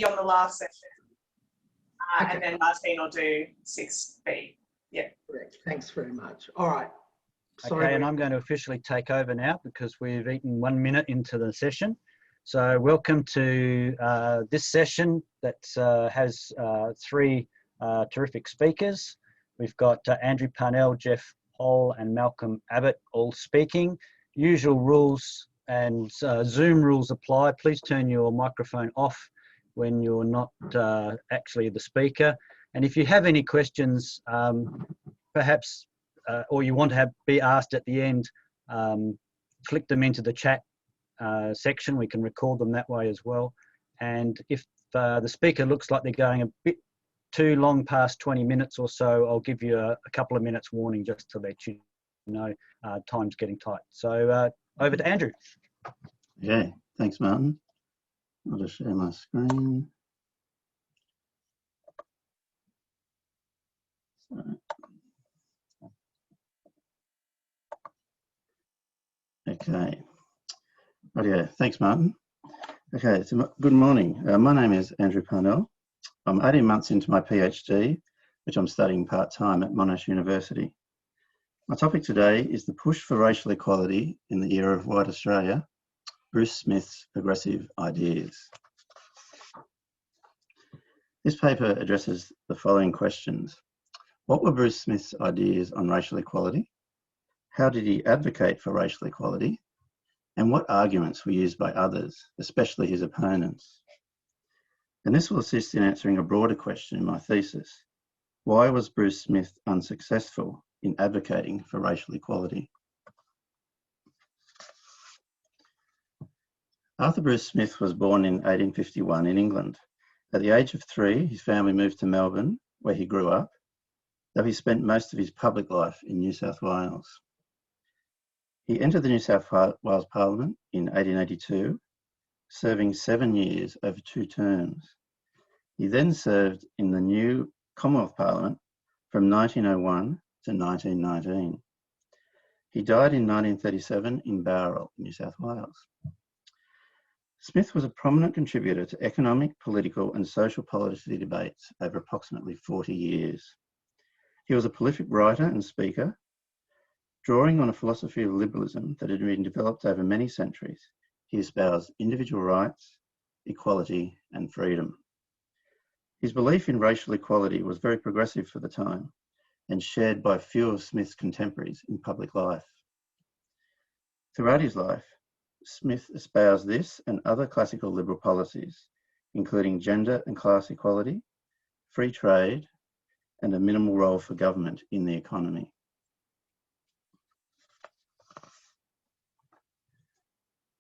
on the last session. And then Martine will do 6B. Yeah. Correct. Thanks very much. All right. Sorry. Okay, and I'm going to officially take over now because we've eaten 1 minute into the session. So welcome to this session that has three terrific speakers. We've got Andrew Parnell, Jeff Hall and Malcolm Abott all speaking. Usual rules and Zoom rules apply. Please turn your microphone off when you're not actually the speaker. And if you have any questions, perhaps, or you want to be asked at the end, click them into the chat section. We can record them that way as well. And if the speaker looks like they're going a bit too long past 20 minutes or so, I'll give you a couple of minutes warning just to let you know time's getting tight. So over to Andrew. Okay, thanks Martin. I'll just share my screen. Okay. Rightio, thanks Martin. Okay, so good morning. My name is Andrew Parnell. I'm 18 months into my PhD, which I'm studying part-time at Monash University. My topic today is the push for racial equality in the era of white Australia, Bruce Smith's progressive ideas. This paper addresses the following questions. What were Bruce Smith's ideas on racial equality? How did he advocate for racial equality? And what arguments were used by others, especially his opponents? And this will assist in answering a broader question in my thesis. Why was Bruce Smith unsuccessful in advocating for racial equality? Arthur Bruce Smith was born in 1851 in England. At the age of 3, his family moved to Melbourne, where he grew up, though he spent most of his public life in New South Wales. He entered the New South Wales Parliament in 1882, serving 7 years over 2 terms. He then served in the new Commonwealth Parliament from 1901 to 1919. He died in 1937 in Bowral, New South Wales. Smith was a prominent contributor to economic, political and social policy debates over approximately 40 years. He was a prolific writer and speaker, drawing on a philosophy of liberalism that had been developed over many centuries. He espoused individual rights, equality and freedom. His belief in racial equality was very progressive for the time and shared by few of Smith's contemporaries in public life. Throughout his life, Smith espoused this and other classical liberal policies, including gender and class equality, free trade, and a minimal role for government in the economy.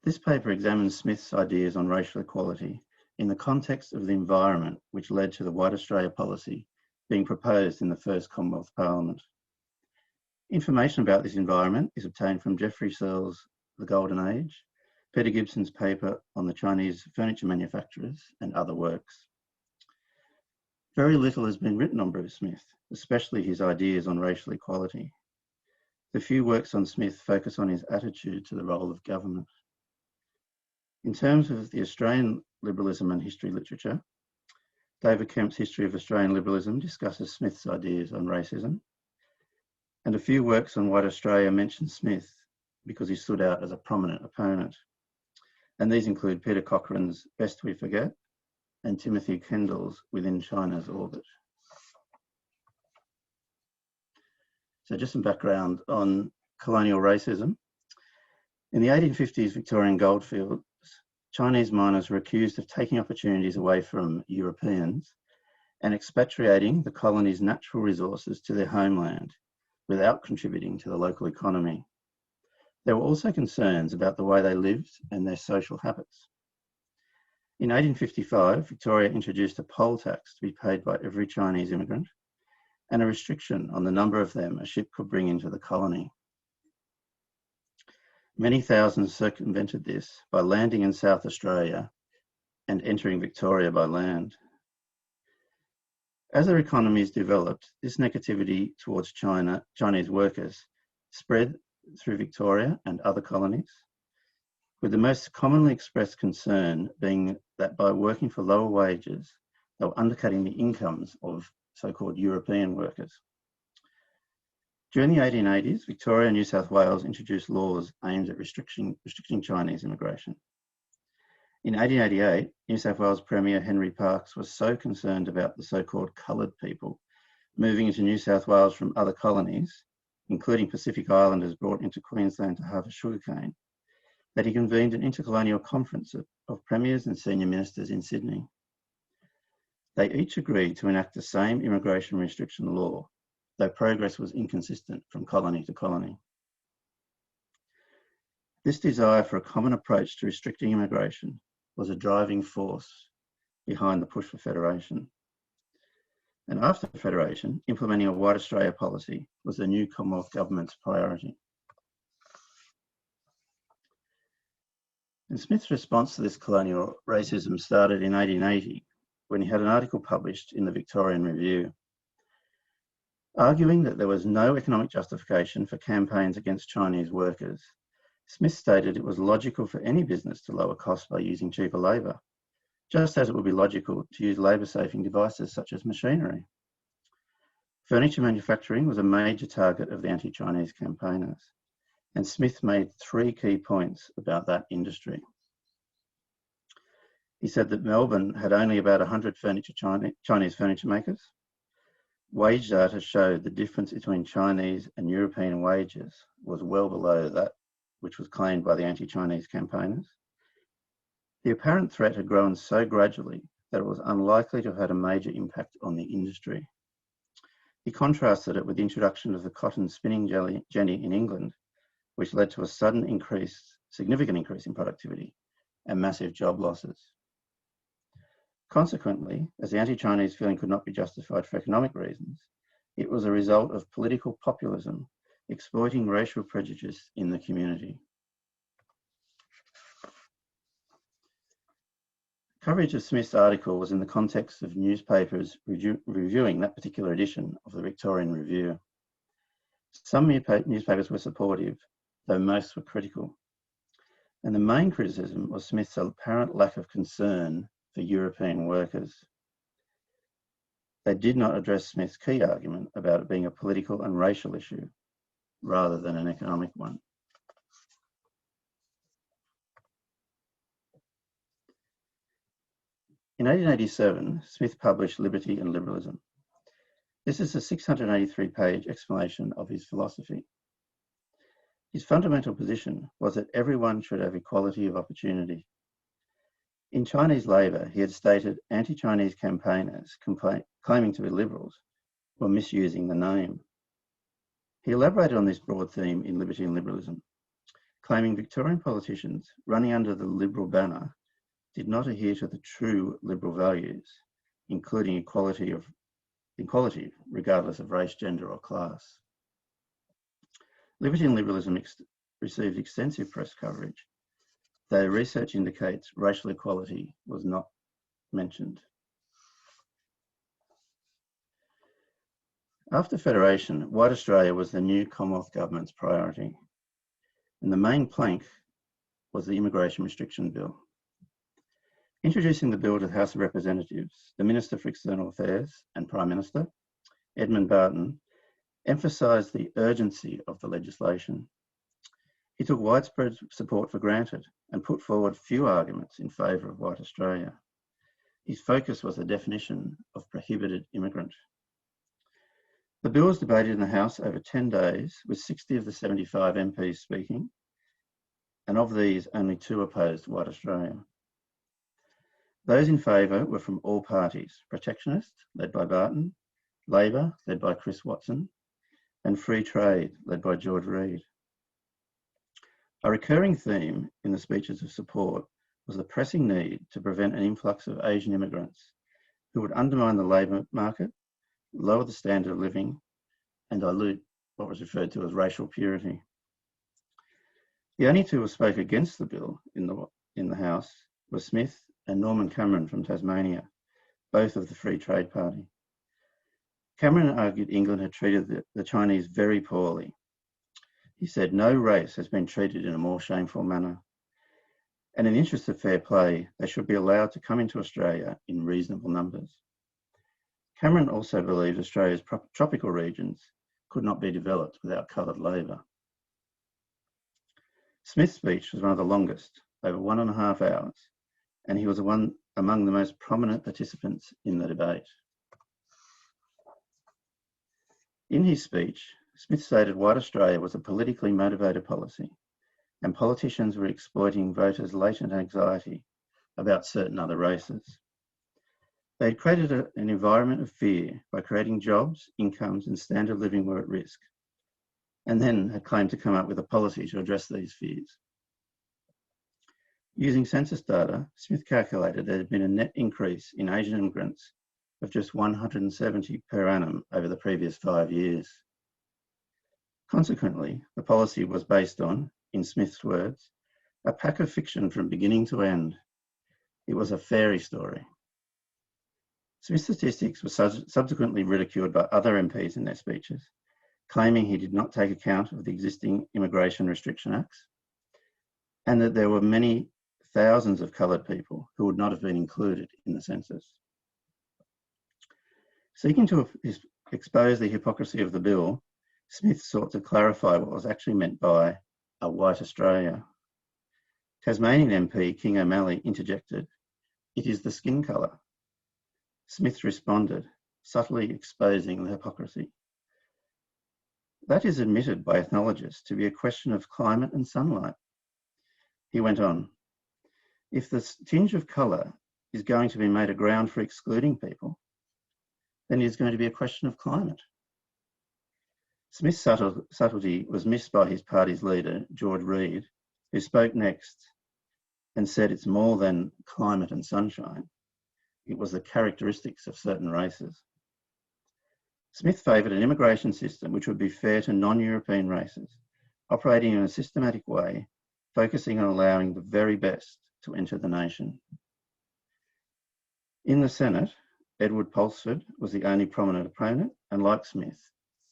This paper examines Smith's ideas on racial equality in the context of the environment which led to the White Australia policy being proposed in the first Commonwealth Parliament. Information about this environment is obtained from Geoffrey Searle's The Golden Age, Peter Gibson's paper on the Chinese furniture manufacturers, and other works. Very little has been written on Bruce Smith, especially his ideas on racial equality. The few works on Smith focus on his attitude to the role of government. In terms of the Australian liberalism and history literature, David Kemp's History of Australian Liberalism discusses Smith's ideas on racism, and a few works on white Australia mention Smith because he stood out as a prominent opponent. And these include Peter Cochrane's Best We Forget and Timothy Kendall's Within China's Orbit. So just some background on colonial racism. In the 1850s Victorian goldfields, Chinese miners were accused of taking opportunities away from Europeans and expatriating the colony's natural resources to their homeland without contributing to the local economy. There were also concerns about the way they lived and their social habits. In 1855, Victoria introduced a poll tax to be paid by every Chinese immigrant and a restriction on the number of them a ship could bring into the colony. Many thousands circumvented this by landing in South Australia and entering Victoria by land. As their economies developed, this negativity towards Chinese workers spread through Victoria and other colonies, with the most commonly expressed concern being that by working for lower wages, they were undercutting the incomes of so-called European workers. During the 1880s, Victoria and New South Wales introduced laws aimed at restricting Chinese immigration. In 1888, New South Wales Premier Henry Parkes was so concerned about the so-called coloured people moving into New South Wales from other colonies, including Pacific Islanders brought into Queensland to harvest sugarcane, that he convened an intercolonial conference of premiers and senior ministers in Sydney. They each agreed to enact the same immigration restriction law, though progress was inconsistent from colony to colony. This desire for a common approach to restricting immigration was a driving force behind the push for federation. And after federation, implementing a White Australia policy was the new Commonwealth government's priority. And Smith's response to this colonial racism started in 1880, when he had an article published in the Victorian Review. Arguing that there was no economic justification for campaigns against Chinese workers, Smith stated it was logical for any business to lower costs by using cheaper labour, just as it would be logical to use labour-saving devices such as machinery. Furniture manufacturing was a major target of the anti-Chinese campaigners, and Smith made 3 key points about that industry. He said that Melbourne had only about 100 Chinese furniture makers. Wage data showed the difference between Chinese and European wages was well below that which was claimed by the anti-Chinese campaigners. The apparent threat had grown so gradually that it was unlikely to have had a major impact on the industry. He contrasted it with the introduction of the cotton spinning jenny in England, which led to a significant increase in productivity and massive job losses. Consequently, as the anti-Chinese feeling could not be justified for economic reasons, it was a result of political populism exploiting racial prejudice in the community. Coverage of Smith's article was in the context of newspapers reviewing that particular edition of the Victorian Review. Some newspapers were supportive, though most were critical. And the main criticism was Smith's apparent lack of concern for European workers. They did not address Smith's key argument about it being a political and racial issue, rather than an economic one. In 1887, Smith published Liberty and Liberalism. This is a 683-page explanation of his philosophy. His fundamental position was that everyone should have equality of opportunity. In Chinese labour, he had stated anti-Chinese campaigners claiming to be liberals were misusing the name. He elaborated on this broad theme in Liberty and Liberalism, claiming Victorian politicians running under the Liberal banner did not adhere to the true liberal values, including equality regardless of race, gender or class. Liberty and Liberalism received extensive press coverage, though research indicates racial equality was not mentioned. After Federation, White Australia was the new Commonwealth Government's priority, and the main plank was the Immigration Restriction Bill. Introducing the bill to the House of Representatives, the Minister for External Affairs and Prime Minister, Edmund Barton, emphasised the urgency of the legislation. He took widespread support for granted and put forward few arguments in favour of White Australia. His focus was the definition of prohibited immigrant. The bill was debated in the House over 10 days, with 60 of the 75 MPs speaking, and of these, only 2 opposed White Australia. Those in favour were from all parties: Protectionist, led by Barton, Labor, led by Chris Watson, and Free Trade, led by George Reid. A recurring theme in the speeches of support was the pressing need to prevent an influx of Asian immigrants who would undermine the labour market, lower the standard of living, and dilute what was referred to as racial purity. The only 2 who spoke against the bill in the House were Smith and Norman Cameron from Tasmania, both of the Free Trade Party. Cameron argued England had treated the Chinese very poorly. He said no race has been treated in a more shameful manner. and in the interest of fair play, they should be allowed to come into Australia in reasonable numbers. Cameron also believed Australia's tropical regions could not be developed without coloured labour. Smith's speech was one of the longest, over 1.5 hours, and he was among the most prominent participants in the debate. In his speech, Smith stated White Australia was a politically motivated policy, and politicians were exploiting voters' latent anxiety about certain other races. They had created an environment of fear by creating jobs, incomes, and standard of living were at risk, and then had claimed to come up with a policy to address these fears. Using census data, Smith calculated there had been a net increase in Asian immigrants of just 170 per annum over the previous 5 years. Consequently, the policy was based on, in Smith's words, a pack of fiction from beginning to end. It was a fairy story. Smith's statistics were subsequently ridiculed by other MPs in their speeches, claiming he did not take account of the existing Immigration Restriction Acts, and that there were many thousands of coloured people who would not have been included in the census. Seeking to expose the hypocrisy of the bill, Smith sought to clarify what was actually meant by a white Australia. Tasmanian MP King O'Malley interjected, "It is the skin colour." Smith responded, subtly exposing the hypocrisy. "That is admitted by ethnologists to be a question of climate and sunlight." He went on, "If the tinge of colour is going to be made a ground for excluding people, then it is going to be a question of climate." Smith's subtlety was missed by his party's leader, George Reid, who spoke next and said it's more than climate and sunshine. It was the characteristics of certain races. Smith favoured an immigration system which would be fair to non-European races, operating in a systematic way, focusing on allowing the very best to enter the nation. In the Senate, Edward Pulsford was the only prominent opponent, and like Smith,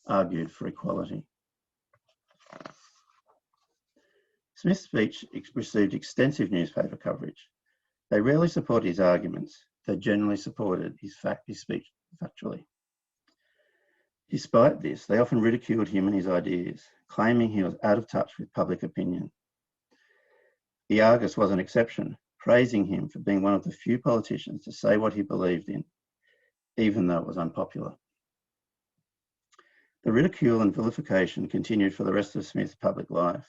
argued for equality. Smith's speech received extensive newspaper coverage. They rarely supported his arguments, they generally supported his speech factually. Despite this, they often ridiculed him and his ideas, claiming he was out of touch with public opinion. The Argus was an exception, praising him for being one of the few politicians to say what he believed in, even though it was unpopular. The ridicule and vilification continued for the rest of Smith's public life,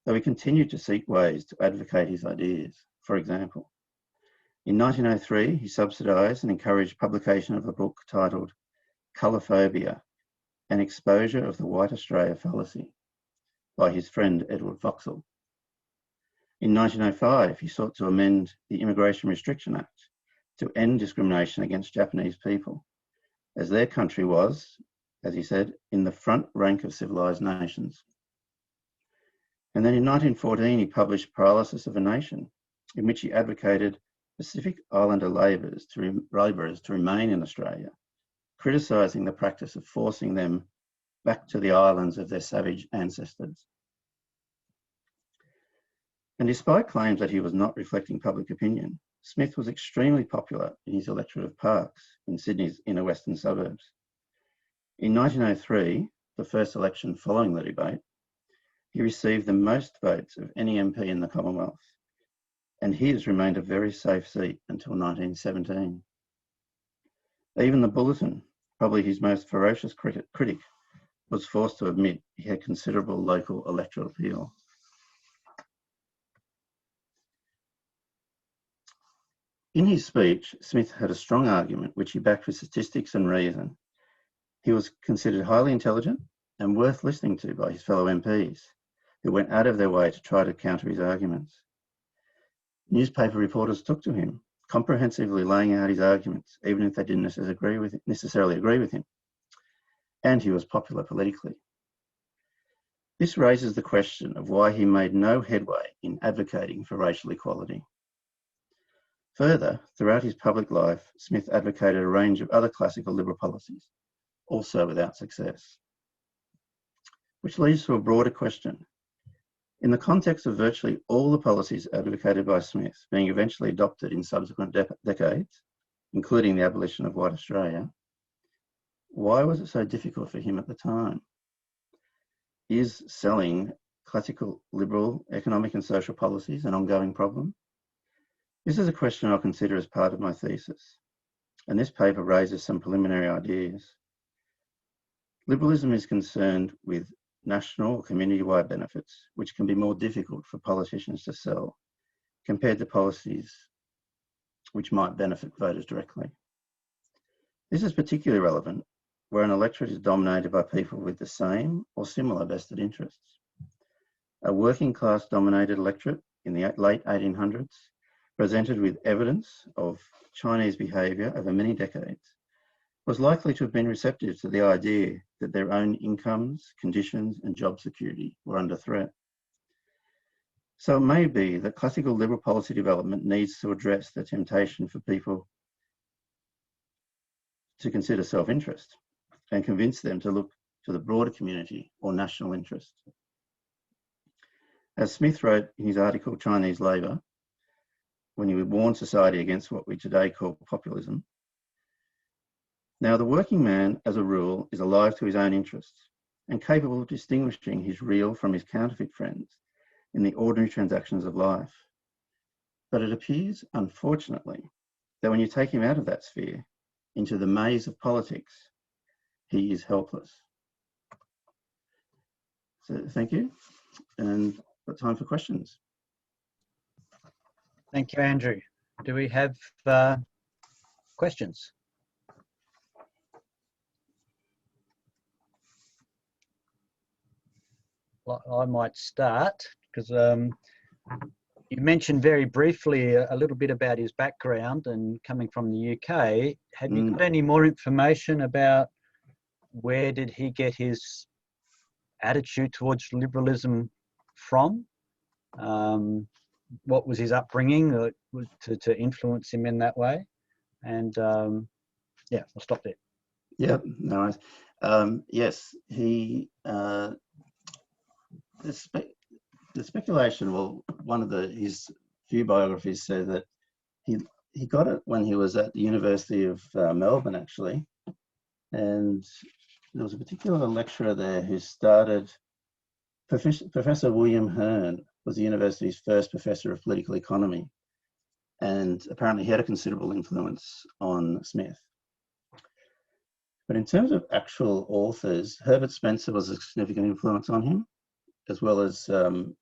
though he continued to seek ways to advocate his ideas. For example, in 1903, he subsidised and encouraged publication of a book titled Colourphobia, an exposure of the White Australia fallacy, by his friend Edward Vauxhall. In 1905, he sought to amend the Immigration Restriction Act to end discrimination against Japanese people, as their country was, as he said, in the front rank of civilised nations. And then in 1914, he published Paralysis of a Nation, in which he advocated Pacific Islander labourers to remain in Australia, criticising the practice of forcing them back to the islands of their savage ancestors. And despite claims that he was not reflecting public opinion, Smith was extremely popular in his electorate of Parkes in Sydney's inner western suburbs. In 1903, the first election following the debate, he received the most votes of any MP in the Commonwealth, and his remained a very safe seat until 1917. Even the Bulletin, probably his most ferocious critic, was forced to admit he had considerable local electoral appeal. In his speech, Smith had a strong argument which he backed with statistics and reason. He was considered highly intelligent and worth listening to by his fellow MPs, who went out of their way to try to counter his arguments. Newspaper reporters took to him, comprehensively laying out his arguments, even if they didn't necessarily agree with him. And he was popular politically. This raises the question of why he made no headway in advocating for racial equality. Further, throughout his public life, Smith advocated a range of other classical liberal policies, also without success. Which leads to a broader question. In the context of virtually all the policies advocated by Smith being eventually adopted in subsequent decades, including the abolition of white Australia, why was it so difficult for him at the time? Is selling classical liberal economic and social policies an ongoing problem? This is a question I'll consider as part of my thesis, and this paper raises some preliminary ideas. Liberalism is concerned with national or community-wide benefits, which can be more difficult for politicians to sell compared to policies which might benefit voters directly. This is particularly relevant where an electorate is dominated by people with the same or similar vested interests. A working class dominated electorate in the late 1800s, presented with evidence of Chinese behaviour over many decades, was likely to have been receptive to the idea that their own incomes, conditions and job security were under threat. So it may be that classical liberal policy development needs to address the temptation for people to consider self-interest and convince them to look to the broader community or national interest. As Smith wrote in his article, Chinese Labour, when he warned society against what we today call populism, now the working man, as a rule, is alive to his own interests and capable of distinguishing his real from his counterfeit friends in the ordinary transactions of life. But it appears, unfortunately, that when you take him out of that sphere into the maze of politics, he is helpless. So thank you, and got time for questions. Thank you, Andrew. Do we have questions? Well, I might start because you mentioned very briefly a little bit about his background and coming from the UK. Have you got any more information about where did he get his attitude towards liberalism from? What was his upbringing to influence him in that way? And yeah, I'll stop there. Yeah, no worries. Yes, he, the speculation, well, one of his few biographies said that he got it when he was at the University of Melbourne, actually. And there was a particular lecturer there who started, Professor William Hearn was the university's first professor of political economy. And apparently he had a considerable influence on Smith. But in terms of actual authors, Herbert Spencer was a significant influence on him, as well as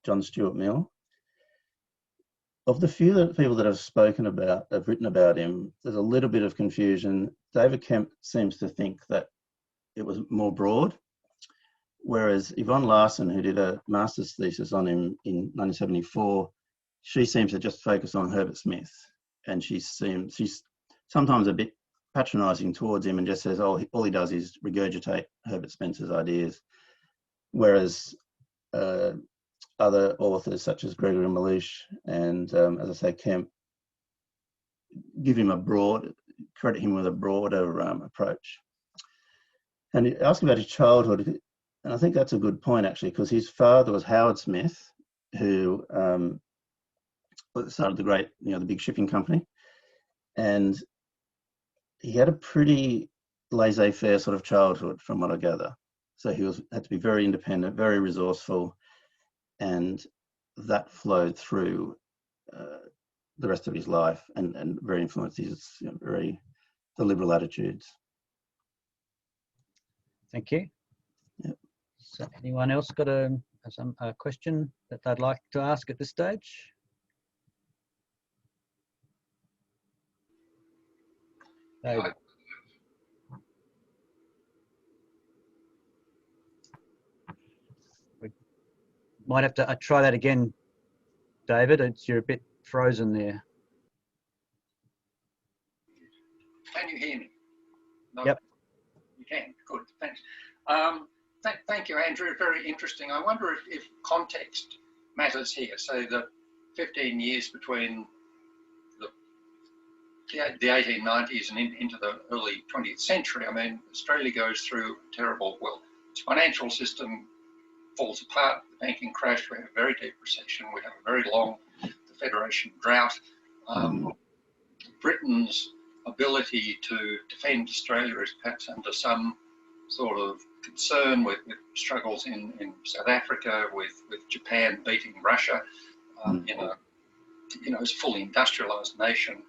John Stuart Mill. Of the few people that have written about him, there's a little bit of confusion. David Kemp seems to think that it was more broad, whereas Yvonne Larson, who did a master's thesis on him in 1974, she seems to just focus on Herbert Smith, and she's sometimes a bit patronising towards him and just says, oh, all he does is regurgitate Herbert Spencer's ideas, whereas other authors such as Gregory Mellish and, as I say, Kemp, credit him with a broader approach. And asking about his childhood, and I think that's a good point actually, because his father was Howard Smith, who started the big shipping company, and he had a pretty laissez-faire sort of childhood, from what I gather. So he had to be very independent, very resourceful, and that flowed through the rest of his life and very influenced his the liberal attitudes. Thank you. Yep. So anyone else got a question that they'd like to ask at this stage? David. We might have to try that again, David. You're a bit frozen there. Can you hear me? No? Yep. You can. Good. Thanks. Thank you, Andrew. Very interesting. I wonder if context matters here. So the 15 years between the 1890s and into the early 20th century, I mean, Australia goes through terrible, well, its financial system falls apart, the banking crash, we have a very deep recession, we have a very long Federation drought. Britain's ability to defend Australia is perhaps under some sort of concern with struggles in South Africa, with Japan beating Russia as a fully industrialised nation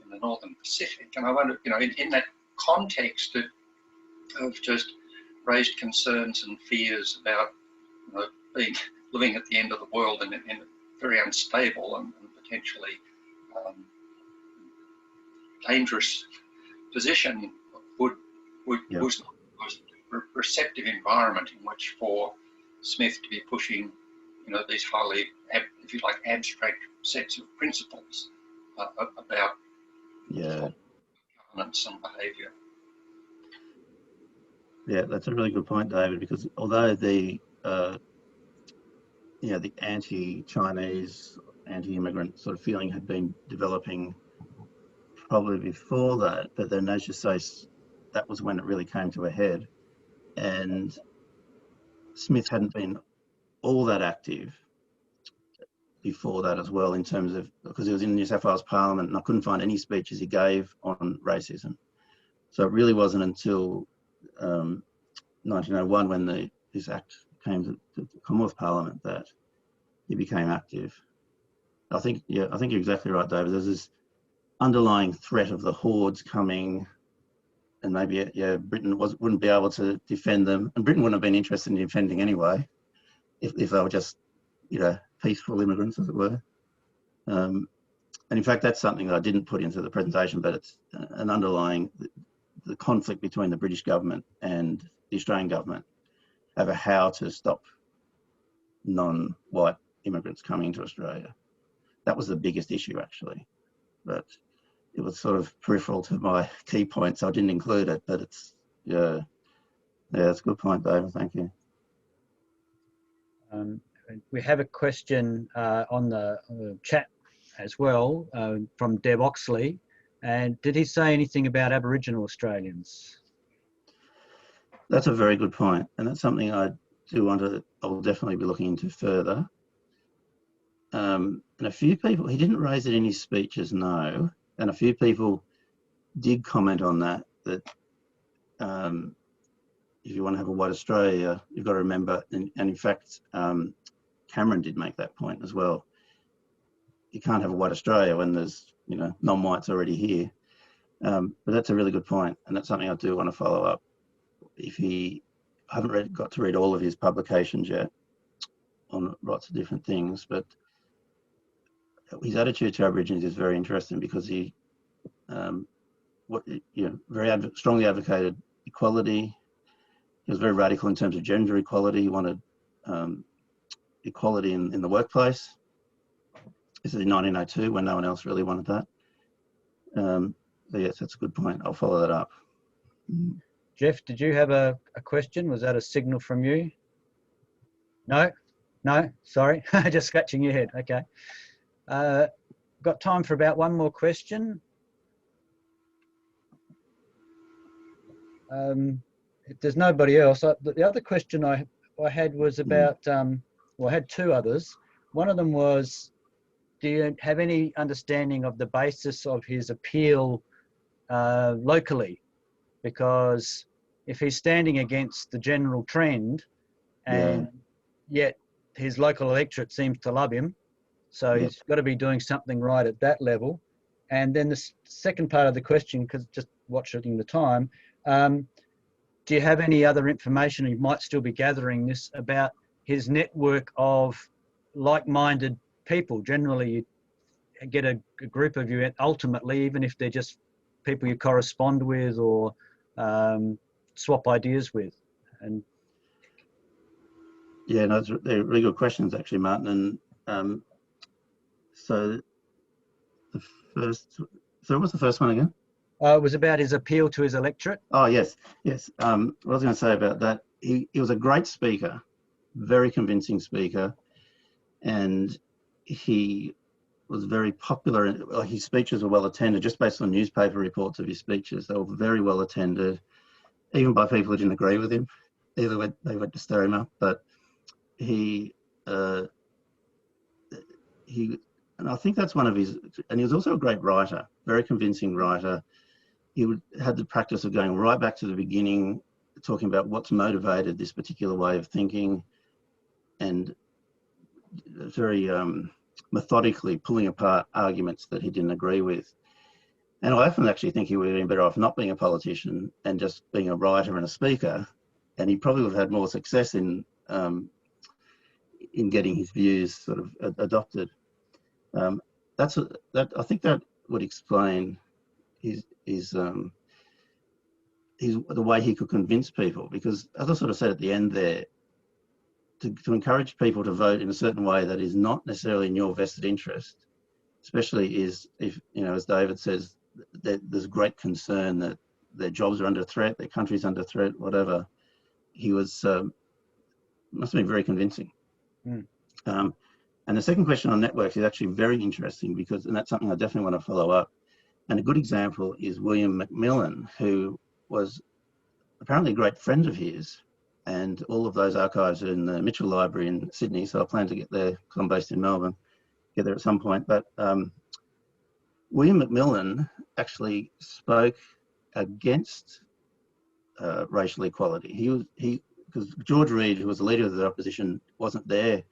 in the Northern Pacific. And I wonder, in that context of just raised concerns and fears about living at the end of the world in a very unstable and potentially dangerous position, was a receptive environment in which for Smith to be pushing, these highly, if you like, abstract sets of principles about governance and behaviour. Yeah, that's a really good point, David, because although the the anti-Chinese, anti-immigrant sort of feeling had been developing probably before that, but then as you say, that was when it really came to a head. And Smith hadn't been all that active before that as well, in terms of, because he was in New South Wales Parliament and I couldn't find any speeches he gave on racism. So it really wasn't until 1901 when this act came to the Commonwealth Parliament that he became active. I think you're exactly right, David. There's this underlying threat of the hordes coming, and maybe Britain wouldn't be able to defend them, and Britain wouldn't have been interested in defending anyway, if they were just peaceful immigrants, as it were. And in fact, that's something that I didn't put into the presentation, but it's an underlying the conflict between the British government and the Australian government over how to stop non-white immigrants coming into Australia. That was the biggest issue, actually, but it was sort of peripheral to my key points, so I didn't include it. But it's that's a good point, David. Thank you. We have a question on the chat as well from Deb Oxley. And did he say anything about Aboriginal Australians? That's a very good point, and that's something I will definitely be looking into further. And a few people, he didn't raise it in his speeches, no, and a few people did comment on that if you want to have a white Australia, you've got to remember, and in fact, Cameron did make that point as well. You can't have a white Australia when there's, non-whites already here. But that's a really good point, and that's something I do want to follow up. I haven't got to read all of his publications yet on lots of different things, but his attitude to Aborigines is very interesting because he, strongly advocated equality. He was very radical in terms of gender equality. He wanted equality in the workplace. This is in 1902 when no one else really wanted that. But yes, that's a good point. I'll follow that up. Jeff, did you have a question? Was that a signal from you? No, sorry, just scratching your head. Okay. Got time for about one more question. If there's nobody else, the other question I had was about, I had two others. One of them was, do you have any understanding of the basis of his appeal locally? Because if he's standing against the general trend and yet his local electorate seems to love him, so he's got to be doing something right at that level. And then the second part of the question, because just watching the time, do you have any other information, you might still be gathering this, about his network of like-minded people? Generally, you get a group of you, ultimately, even if they're just people you correspond with or swap ideas with. And yeah, no, they're really good questions, actually, Martin. And so what's the first one again? It was about his appeal to his electorate. Oh, yes. What I was going to say about that, he was a great speaker, very convincing speaker, and he was very popular. His speeches were well attended, just based on newspaper reports of his speeches. They were very well attended, even by people who didn't agree with him. They went to stir him up. But he, and I think that's one of his, and he was also a great writer, very convincing writer. He had the practice of going right back to the beginning, talking about what's motivated this particular way of thinking, and very methodically pulling apart arguments that he didn't agree with. And I often actually think he would have been better off not being a politician and just being a writer and a speaker, and he probably would have had more success in getting his views sort of adopted. I think that would explain his the way he could convince people, because as I sort of said at the end there, to encourage people to vote in a certain way that is not necessarily in your vested interest, especially is if, you know, as David says, there's great concern that their jobs are under threat, their country's under threat, whatever. He was, must have been very convincing. Mm. And the second question on networks is actually very interesting because, and that's something I definitely want to follow up. And a good example is William Macmillan, who was apparently a great friend of his, and all of those archives are in the Mitchell Library in Sydney, so I plan to get there because I'm based in Melbourne, get there at some point. But William Macmillan actually spoke against racial equality. Because George Reid, who was the leader of the opposition, wasn't there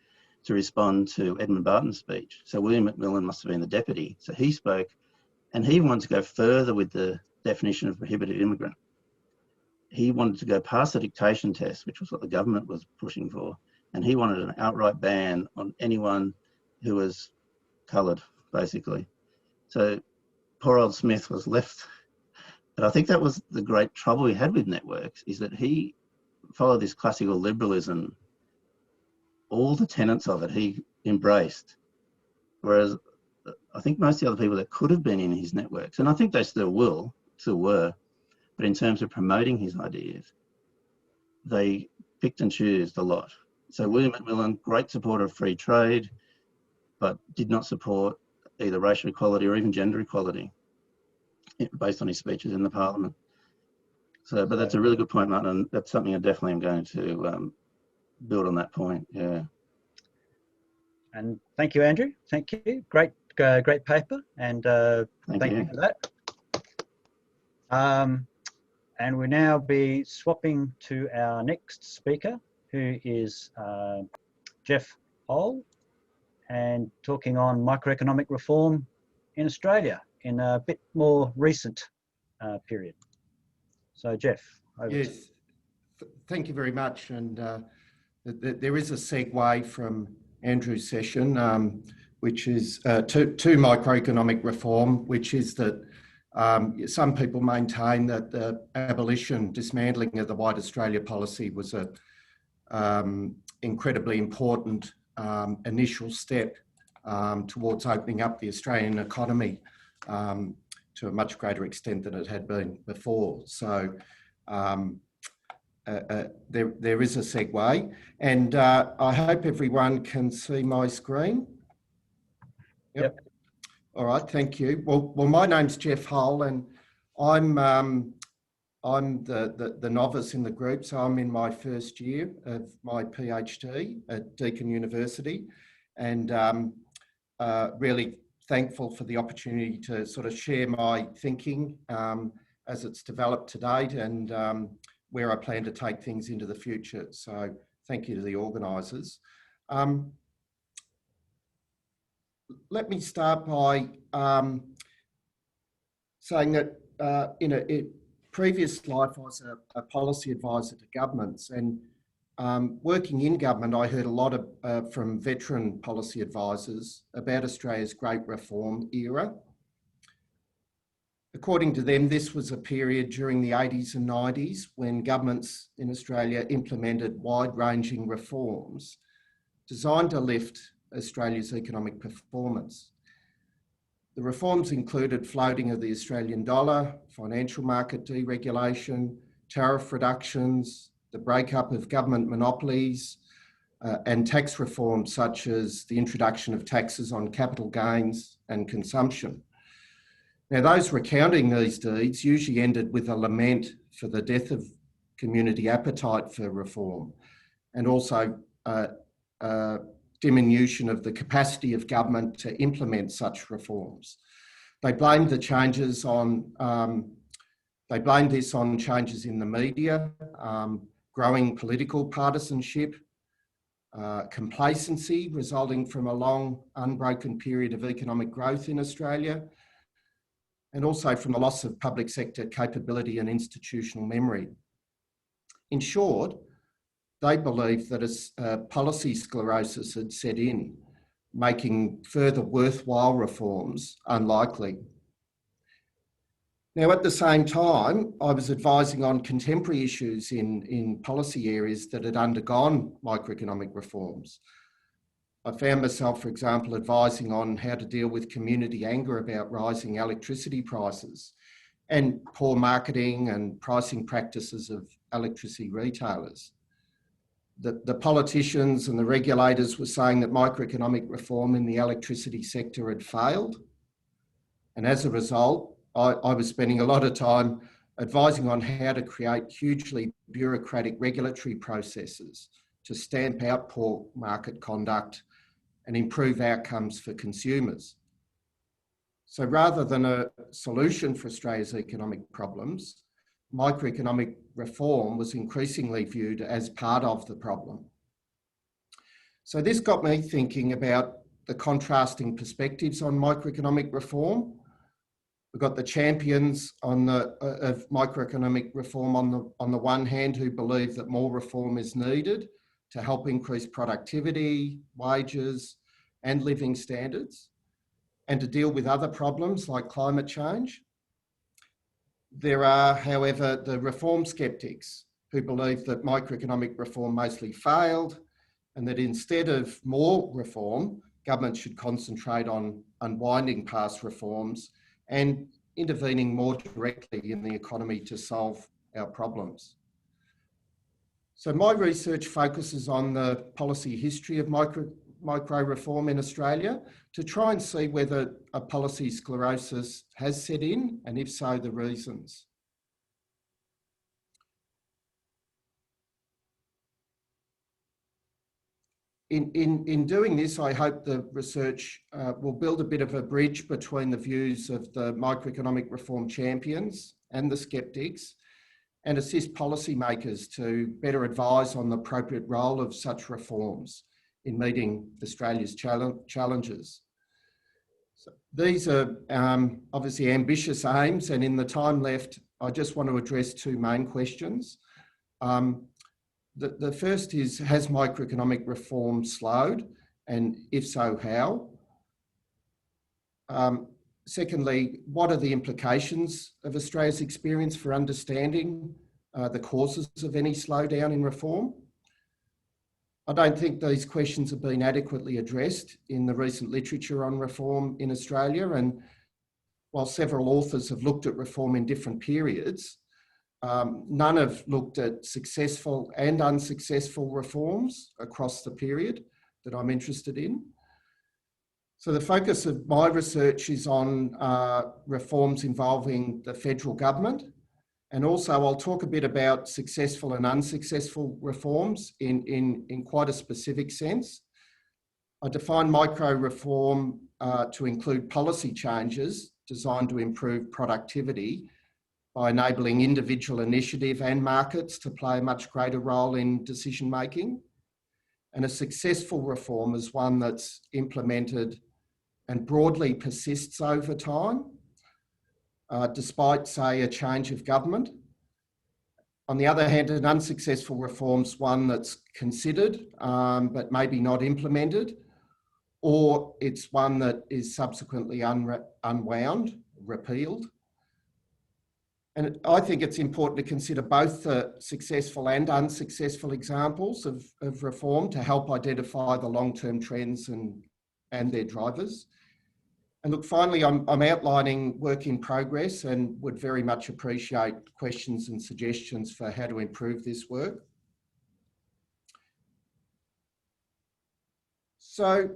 to respond to Edmund Barton's speech. So William Macmillan must have been the deputy. So he spoke, and he wanted to go further with the definition of prohibited immigrant. He wanted to go past the dictation test, which was what the government was pushing for, and he wanted an outright ban on anyone who was coloured, basically. So poor old Smith was left. But I think that was the great trouble he had with networks, is that he followed this classical liberalism. All the tenets of it he embraced, whereas I think most of the other people that could have been in his networks, and I think they still were, but in terms of promoting his ideas, they picked and chose a lot. So William Macmillan, great supporter of free trade, but did not support either racial equality or even gender equality, based on his speeches in the Parliament. So, but that's a really good point, Martin, and that's something I definitely am going to build on that point. Yeah. And thank you, Andrew. Thank you. Great paper, and thank you for that. And we'll now be swapping to our next speaker, who is Jeff Hole, and talking on microeconomic reform in Australia in a bit more recent period. So, Jeff, over to you. Yes, thank you very much. And there is a segue from Andrew's session, which is to microeconomic reform, which is that some people maintain that the abolition, dismantling of the White Australia policy was a incredibly important initial step towards opening up the Australian economy to a much greater extent than it had been before. So there is a segue, and I hope everyone can see my screen. Yep. All right, thank you. Well, my name's Jeff Hole, and I'm the novice in the group, so I'm in my first year of my PhD at Deakin University, and really thankful for the opportunity to sort of share my thinking as it's developed to date, and where I plan to take things into the future. So thank you to the organisers. Let me start by saying that in a previous life I was a policy advisor to governments, and working in government I heard a lot from veteran policy advisors about Australia's Great Reform era. According to them, this was a period during the 80s and 90s when governments in Australia implemented wide-ranging reforms designed to lift Australia's economic performance. The reforms included floating of the Australian dollar, financial market deregulation, tariff reductions, the breakup of government monopolies, and tax reforms such as the introduction of taxes on capital gains and consumption. Now, those recounting these deeds usually ended with a lament for the death of community appetite for reform, and also diminution of the capacity of government to implement such reforms. They blamed the changes on, they blamed this on changes in the media, growing political partisanship, complacency resulting from a long unbroken period of economic growth in Australia, and also from the loss of public sector capability and institutional memory. In short, they believed that a policy sclerosis had set in, making further worthwhile reforms unlikely. Now, at the same time, I was advising on contemporary issues in policy areas that had undergone microeconomic reforms. I found myself, for example, advising on how to deal with community anger about rising electricity prices and poor marketing and pricing practices of electricity retailers. The politicians and the regulators were saying that microeconomic reform in the electricity sector had failed. And as a result, I was spending a lot of time advising on how to create hugely bureaucratic regulatory processes to stamp out poor market conduct and improve outcomes for consumers. So rather than a solution for Australia's economic problems, microeconomic reform was increasingly viewed as part of the problem. So this got me thinking about the contrasting perspectives on microeconomic reform. We've got the champions of microeconomic reform on the one hand, who believe that more reform is needed to help increase productivity, wages, and living standards, and to deal with other problems like climate change. There are, however, the reform skeptics who believe that microeconomic reform mostly failed and that instead of more reform, government should concentrate on unwinding past reforms and intervening more directly in the economy to solve our problems. So my research focuses on the policy history of micro reform in Australia to try and see whether a policy sclerosis has set in, and if so, the reasons. In doing this, I hope the research will build a bit of a bridge between the views of the microeconomic reform champions and the skeptics, and assist policymakers to better advise on the appropriate role of such reforms in meeting Australia's challenges. So these are obviously ambitious aims, and in the time left, I just want to address two main questions. The first is, has microeconomic reform slowed? And if so, how? Secondly, what are the implications of Australia's experience for understanding the causes of any slowdown in reform? I don't think these questions have been adequately addressed in the recent literature on reform in Australia. And while several authors have looked at reform in different periods, none have looked at successful and unsuccessful reforms across the period that I'm interested in. So the focus of my research is on reforms involving the federal government, and also I'll talk a bit about successful and unsuccessful reforms in quite a specific sense. I define micro reform to include policy changes designed to improve productivity by enabling individual initiative and markets to play a much greater role in decision making. And a successful reform is one that's implemented and broadly persists over time, despite, say, a change of government. On the other hand, an unsuccessful reform is one that's considered, but maybe not implemented, or it's one that is subsequently unwound, repealed. And I think it's important to consider both the successful and unsuccessful examples of reform to help identify the long-term trends and their drivers. And look, finally, I'm outlining work in progress and would very much appreciate questions and suggestions for how to improve this work. So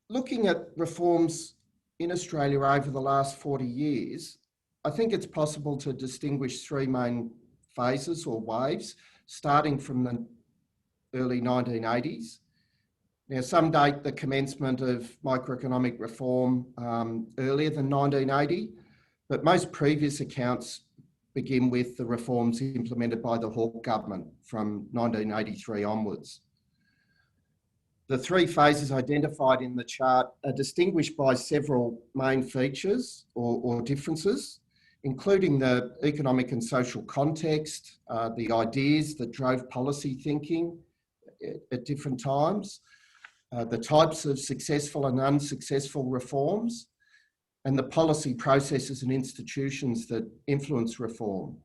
looking at reforms in Australia over the last 40 years, I think it's possible to distinguish three main phases or waves, starting from the early 1980s. Now, some date the commencement of microeconomic reform earlier than 1980, but most previous accounts begin with the reforms implemented by the Hawke government from 1983 onwards. The three phases identified in the chart are distinguished by several main features or differences, including the economic and social context, the ideas that drove policy thinking at different times, the types of successful and unsuccessful reforms, and the policy processes and institutions that influence reform.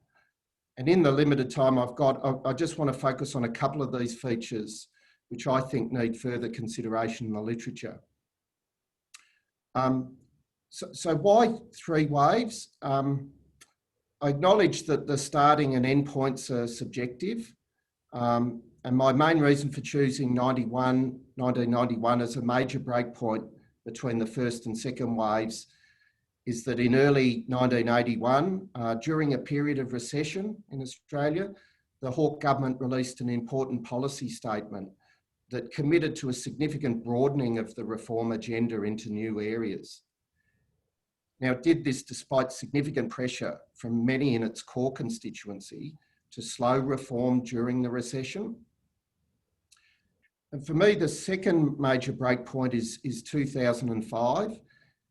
And in the limited time I've got, I just want to focus on a couple of these features which I think need further consideration in the literature. So why three waves? I acknowledge that the starting and end points are subjective. And my main reason for choosing 1991 as a major breakpoint between the first and second waves is that in early 1981, during a period of recession in Australia, the Hawke government released an important policy statement that committed to a significant broadening of the reform agenda into new areas. Now, it did this despite significant pressure from many in its core constituency to slow reform during the recession. And for me, the second major breakpoint is 2005.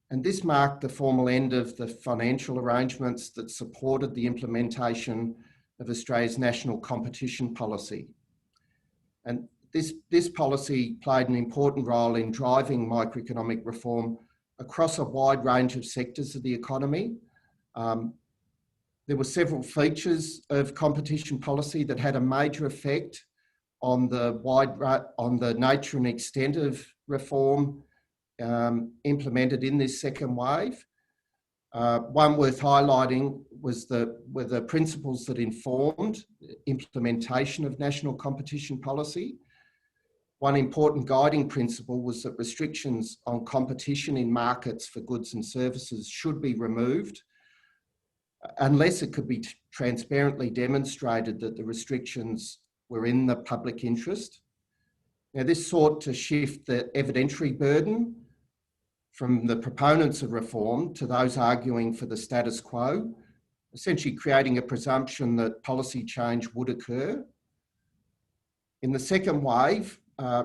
And this marked the formal end of the financial arrangements that supported the implementation of Australia's national competition policy. And this policy played an important role in driving microeconomic reform across a wide range of sectors of the economy. There were several features of competition policy that had a major effect on the nature and extent of reform implemented in this second wave. One worth highlighting were the principles that informed implementation of national competition policy. One important guiding principle was that restrictions on competition in markets for goods and services should be removed unless it could be transparently demonstrated that the restrictions were in the public interest. Now, this sought to shift the evidentiary burden from the proponents of reform to those arguing for the status quo, essentially creating a presumption that policy change would occur. In the second wave,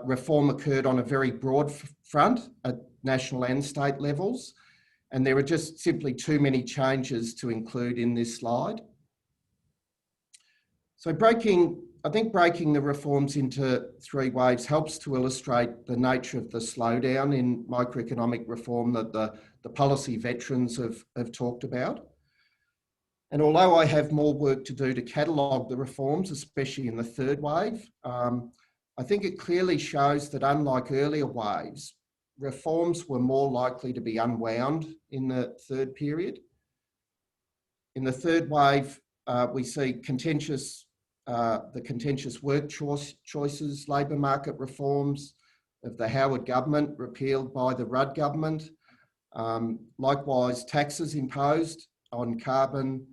reform occurred on a very broad front at national and state levels, and there are just simply too many changes to include in this slide. So I think breaking the reforms into three waves helps to illustrate the nature of the slowdown in microeconomic reform that the policy veterans have talked about. And although I have more work to do to catalogue the reforms, especially in the third wave, I think it clearly shows that unlike earlier waves, reforms were more likely to be unwound in the third period. In the third wave, we see the contentious work choices, labour market reforms of the Howard government repealed by the Rudd government. Likewise, taxes imposed on carbon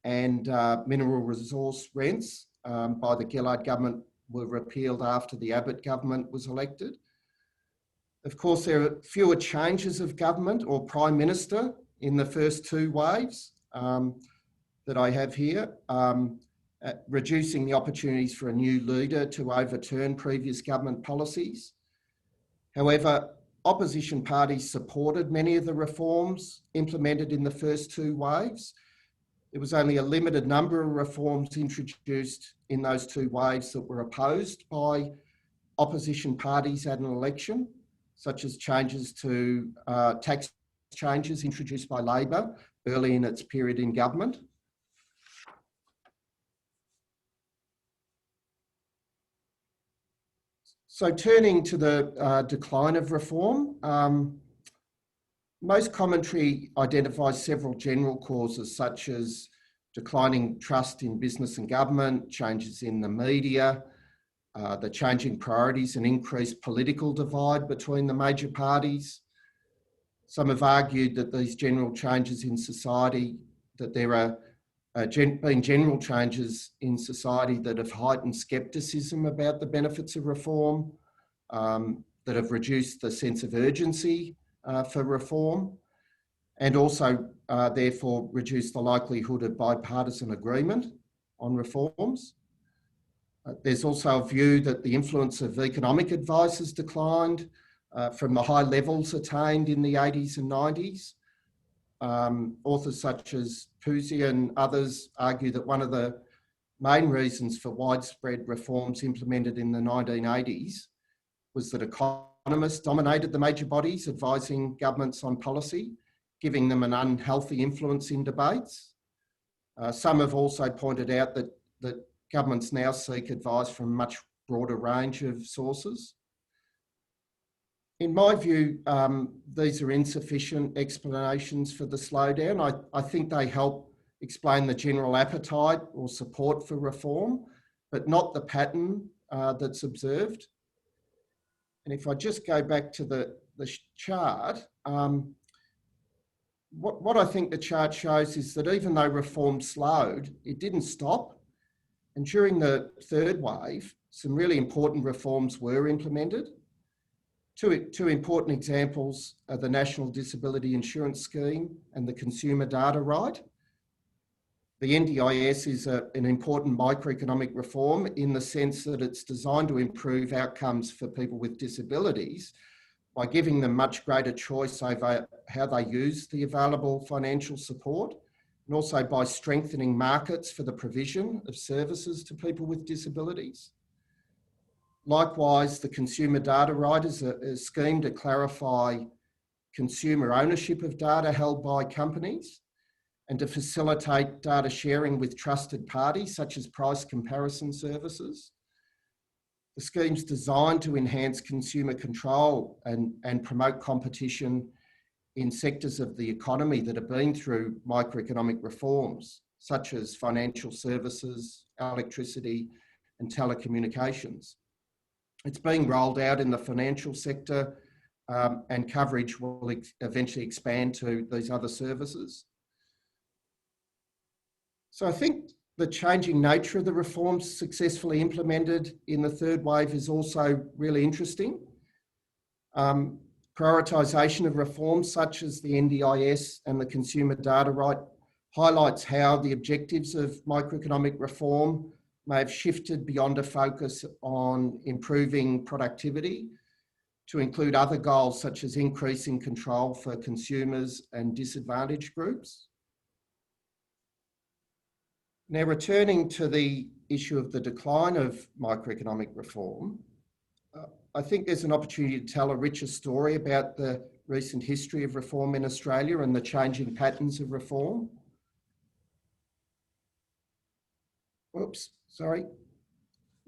and mineral resource rents by the Gillard government were repealed after the Abbott government was elected. Of course, there are fewer changes of government or Prime Minister in the first two waves that I have here, reducing the opportunities for a new leader to overturn previous government policies. However, opposition parties supported many of the reforms implemented in the first two waves. There was only a limited number of reforms introduced in those two waves that were opposed by opposition parties at an election, such as changes to tax changes introduced by Labor early in its period in government. So turning to the decline of reform, most commentary identifies several general causes such as declining trust in business and government, changes in the media, the changing priorities and increased political divide between the major parties. Some have argued that these general changes in society, that there are been general changes in society that have heightened scepticism about the benefits of reform. that have reduced the sense of urgency for reform, and also therefore reduced the likelihood of bipartisan agreement on reforms. There's also a view that the influence of economic advice has declined from the high levels attained in the 80s and 90s. Authors such as Pusey and others argue that one of the main reasons for widespread reforms implemented in the 1980s was that economists dominated the major bodies advising governments on policy, giving them an unhealthy influence in debates. Some have also pointed out that governments now seek advice from a much broader range of sources. In my view, these are insufficient explanations for the slowdown. I think they help explain the general appetite or support for reform, but not the pattern that's observed. And if I just go back to the chart, what I think the chart shows is that even though reform slowed, it didn't stop. And during the third wave, some really important reforms were implemented. Two important examples are the National Disability Insurance Scheme and the Consumer Data Right. The NDIS is an important microeconomic reform in the sense that it's designed to improve outcomes for people with disabilities by giving them much greater choice over how they use the available financial support, and also by strengthening markets for the provision of services to people with disabilities. Likewise, the Consumer Data Right is a scheme to clarify consumer ownership of data held by companies and to facilitate data sharing with trusted parties such as price comparison services. The scheme's designed to enhance consumer control and promote competition in sectors of the economy that have been through microeconomic reforms, such as financial services, electricity, and telecommunications. It's being rolled out in the financial sector and coverage will eventually expand to these other services. So I think the changing nature of the reforms successfully implemented in the third wave is also really interesting. Prioritisation of reforms such as the NDIS and the Consumer Data Right highlights how the objectives of microeconomic reform may have shifted beyond a focus on improving productivity to include other goals such as increasing control for consumers and disadvantaged groups. Now, returning to the issue of the decline of microeconomic reform, I think there's an opportunity to tell a richer story about the recent history of reform in Australia and the changing patterns of reform. Oops, sorry.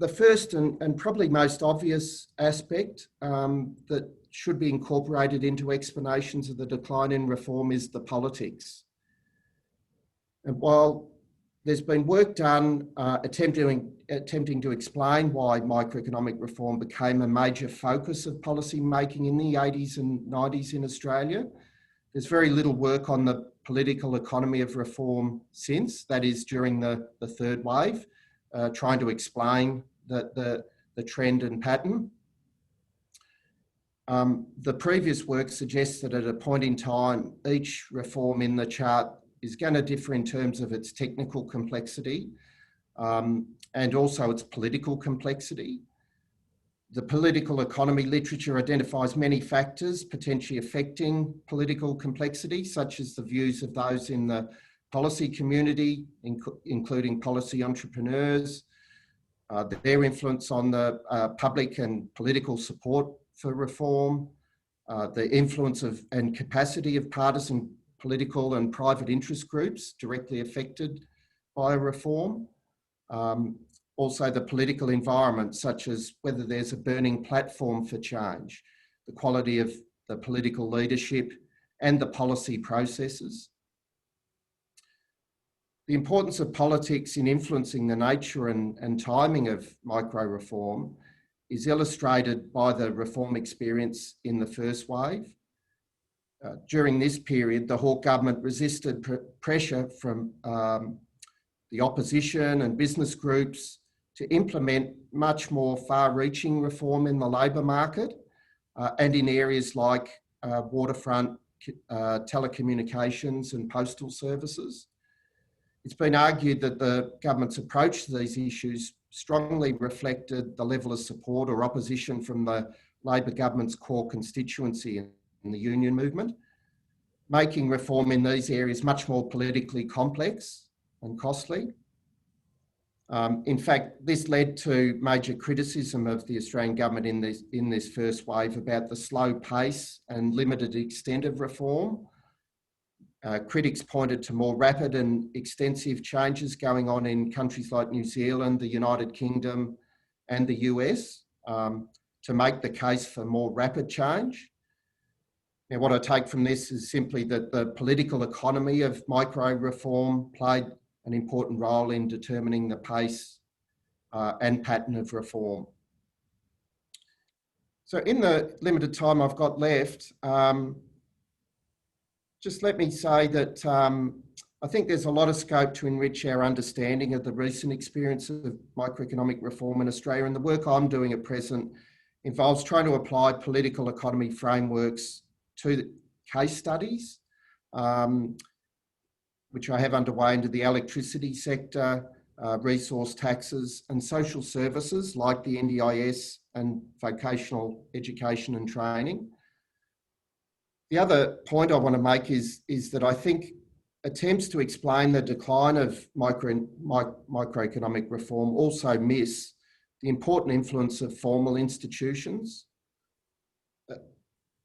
The first and probably most obvious aspect that should be incorporated into explanations of the decline in reform is the politics. And while there's been work done attempting to explain why microeconomic reform became a major focus of policy making in the 80s and 90s in Australia, there's very little work on the political economy of reform since, that is during the third wave, trying to explain the trend and pattern. The previous work suggests that at a point in time, each reform in the chart is going to differ in terms of its technical complexity and also its political complexity. The political economy literature identifies many factors potentially affecting political complexity, such as the views of those in the policy community, including policy entrepreneurs, their influence on the public and political support for reform, the influence of and capacity of partisan political and private interest groups directly affected by reform. Also the political environment, such as whether there's a burning platform for change, the quality of the political leadership and the policy processes. The importance of politics in influencing the nature and timing of micro-reform is illustrated by the reform experience in the first wave. During this period, the Hawke government resisted pressure from the opposition and business groups to implement much more far-reaching reform in the labour market, and in areas like waterfront, telecommunications and postal services. It's been argued that the government's approach to these issues strongly reflected the level of support or opposition from the Labor government's core constituency in the union movement, making reform in these areas much more politically complex and costly. In fact, this led to major criticism of the Australian government in this first wave about the slow pace and limited extent of reform. Critics pointed to more rapid and extensive changes going on in countries like New Zealand, the United Kingdom and the US to make the case for more rapid change. Now, what I take from this is simply that the political economy of micro-reform played an important role in determining the pace and pattern of reform. So in the limited time I've got left, just let me say that I think there's a lot of scope to enrich our understanding of the recent experiences of microeconomic reform in Australia, and the work I'm doing at present involves trying to apply political economy frameworks to the case studies, which I have underway into the electricity sector, resource taxes and social services like the NDIS and vocational education and training. The other point I want to make is that I think attempts to explain the decline of microeconomic reform also miss the important influence of formal institutions.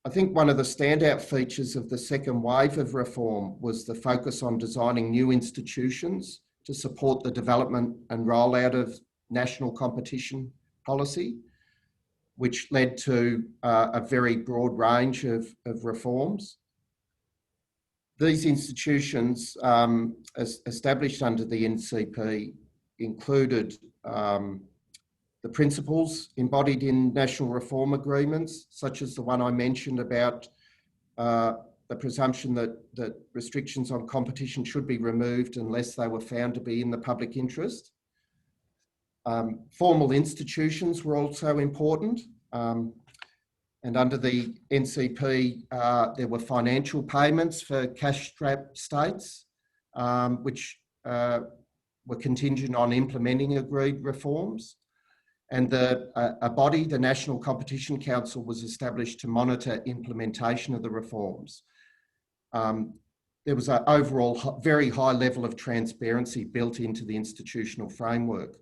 I think one of the standout features of the second wave of reform was the focus on designing new institutions to support the development and rollout of national competition policy, which led to a very broad range of reforms. These institutions established under the NCP included the principles embodied in national reform agreements, such as the one I mentioned about the presumption that restrictions on competition should be removed unless they were found to be in the public interest. Formal institutions were also important. And under the NCP, there were financial payments for cash-strapped states, which were contingent on implementing agreed reforms. And a body, the National Competition Council, was established to monitor implementation of the reforms. There was an overall very high level of transparency built into the institutional framework.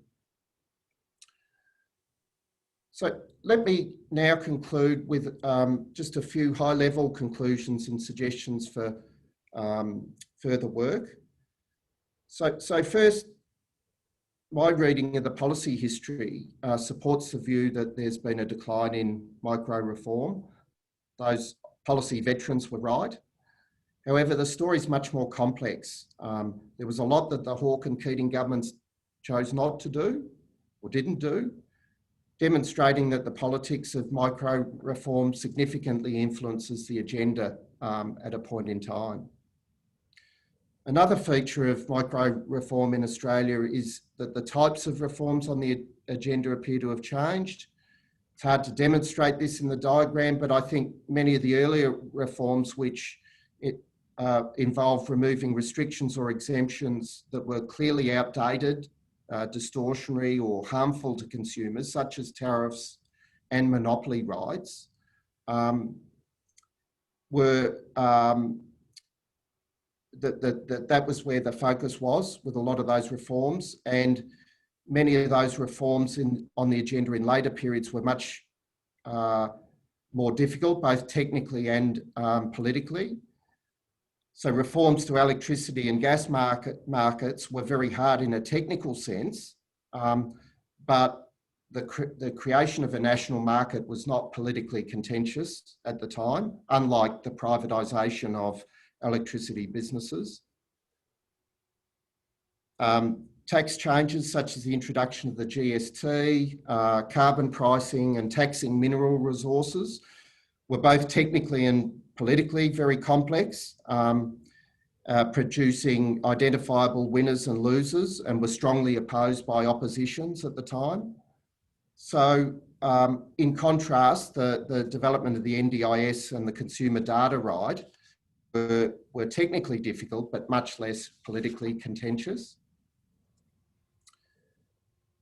So let me now conclude with just a few high-level conclusions and suggestions for further work. So first, my reading of the policy history supports the view that there's been a decline in micro-reform. Those policy veterans were right. However, the story is much more complex. There was a lot that the Hawke and Keating governments chose not to do or didn't do, demonstrating that the politics of micro-reform significantly influences the agenda at a point in time. Another feature of micro-reform in Australia is that the types of reforms on the agenda appear to have changed. It's hard to demonstrate this in the diagram, but I think many of the earlier reforms which involved removing restrictions or exemptions that were clearly outdated, distortionary or harmful to consumers, such as tariffs and monopoly rights, that was where the focus was with a lot of those reforms, and many of those reforms on the agenda in later periods were much more difficult, both technically and politically. So reforms to electricity and gas markets were very hard in a technical sense, but the creation of a national market was not politically contentious at the time, unlike the privatisation of electricity businesses. Tax changes such as the introduction of the GST, carbon pricing and taxing mineral resources were both technically and politically very complex, producing identifiable winners and losers, and were strongly opposed by oppositions at the time. So in contrast, the development of the NDIS and the consumer data right were technically difficult, but much less politically contentious.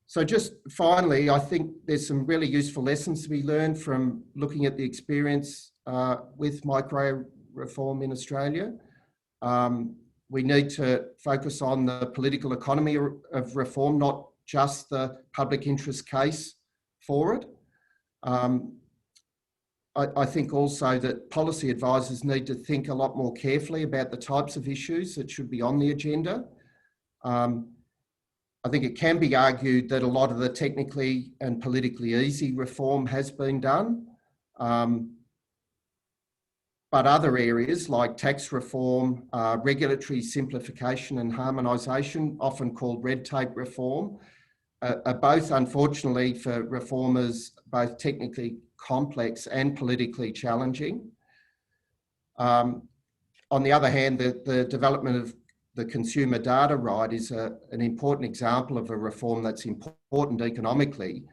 So just finally, I think there's some really useful lessons to be learned from looking at the experience with micro reform in Australia. We need to focus on the political economy of reform, not just the public interest case for it. I think also that policy advisors need to think a lot more carefully about the types of issues that should be on the agenda. I think it can be argued that a lot of the technically and politically easy reform has been done. But other areas like tax reform, regulatory simplification and harmonisation, often called red tape reform, are both, unfortunately, for reformers, both technically complex and politically challenging. On the other hand, the development of the consumer data right is an important example of a reform that's important economically,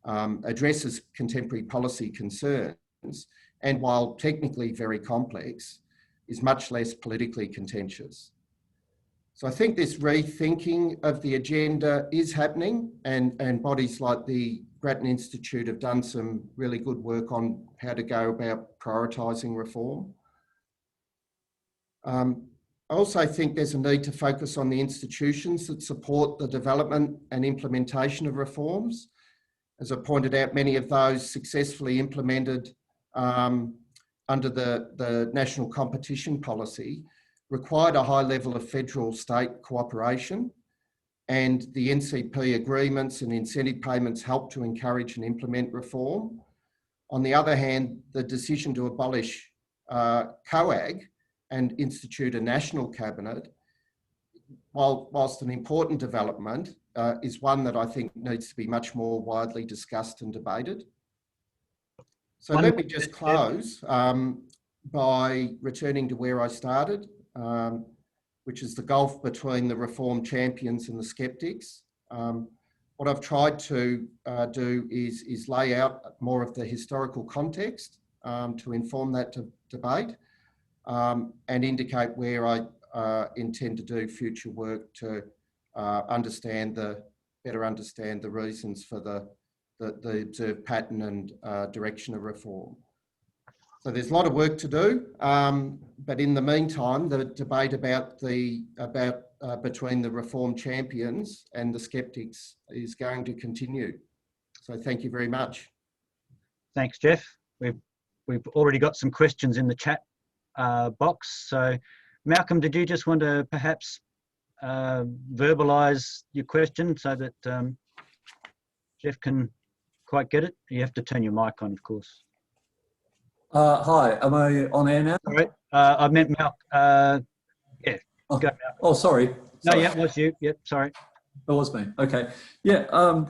addresses contemporary policy concerns, and while technically very complex, is much less politically contentious. So I think this rethinking of the agenda is happening, and bodies like the Grattan Institute have done some really good work on how to go about prioritising reform. I also think there's a need to focus on the institutions that support the development and implementation of reforms. As I pointed out, many of those successfully implemented under the National Competition Policy required a high level of federal-state cooperation, and the NCP agreements and incentive payments help to encourage and implement reform. On the other hand, the decision to abolish COAG and institute a national cabinet, whilst an important development, is one that I think needs to be much more widely discussed and debated. So let me just close by returning to where I started, which is the gulf between the reform champions and the skeptics. What I've tried to do is lay out more of the historical context to inform that debate, and indicate where I intend to do future work to better understand the reasons for the observed pattern and direction of reform. So there's a lot of work to do, but in the meantime, the debate between the reform champions and the skeptics is going to continue. So thank you very much. Thanks, Jeff. We've already got some questions in the chat box. So Malcolm, did you just want to perhaps verbalise your question so that Jeff can quite get it? You have to turn your mic on, of course. Hi, am I on air now? Sorry, I meant Malc. Yeah, oh, go Malc. Oh, sorry. No, yeah, it was you. Yep, sorry. It was me. Okay. Yeah.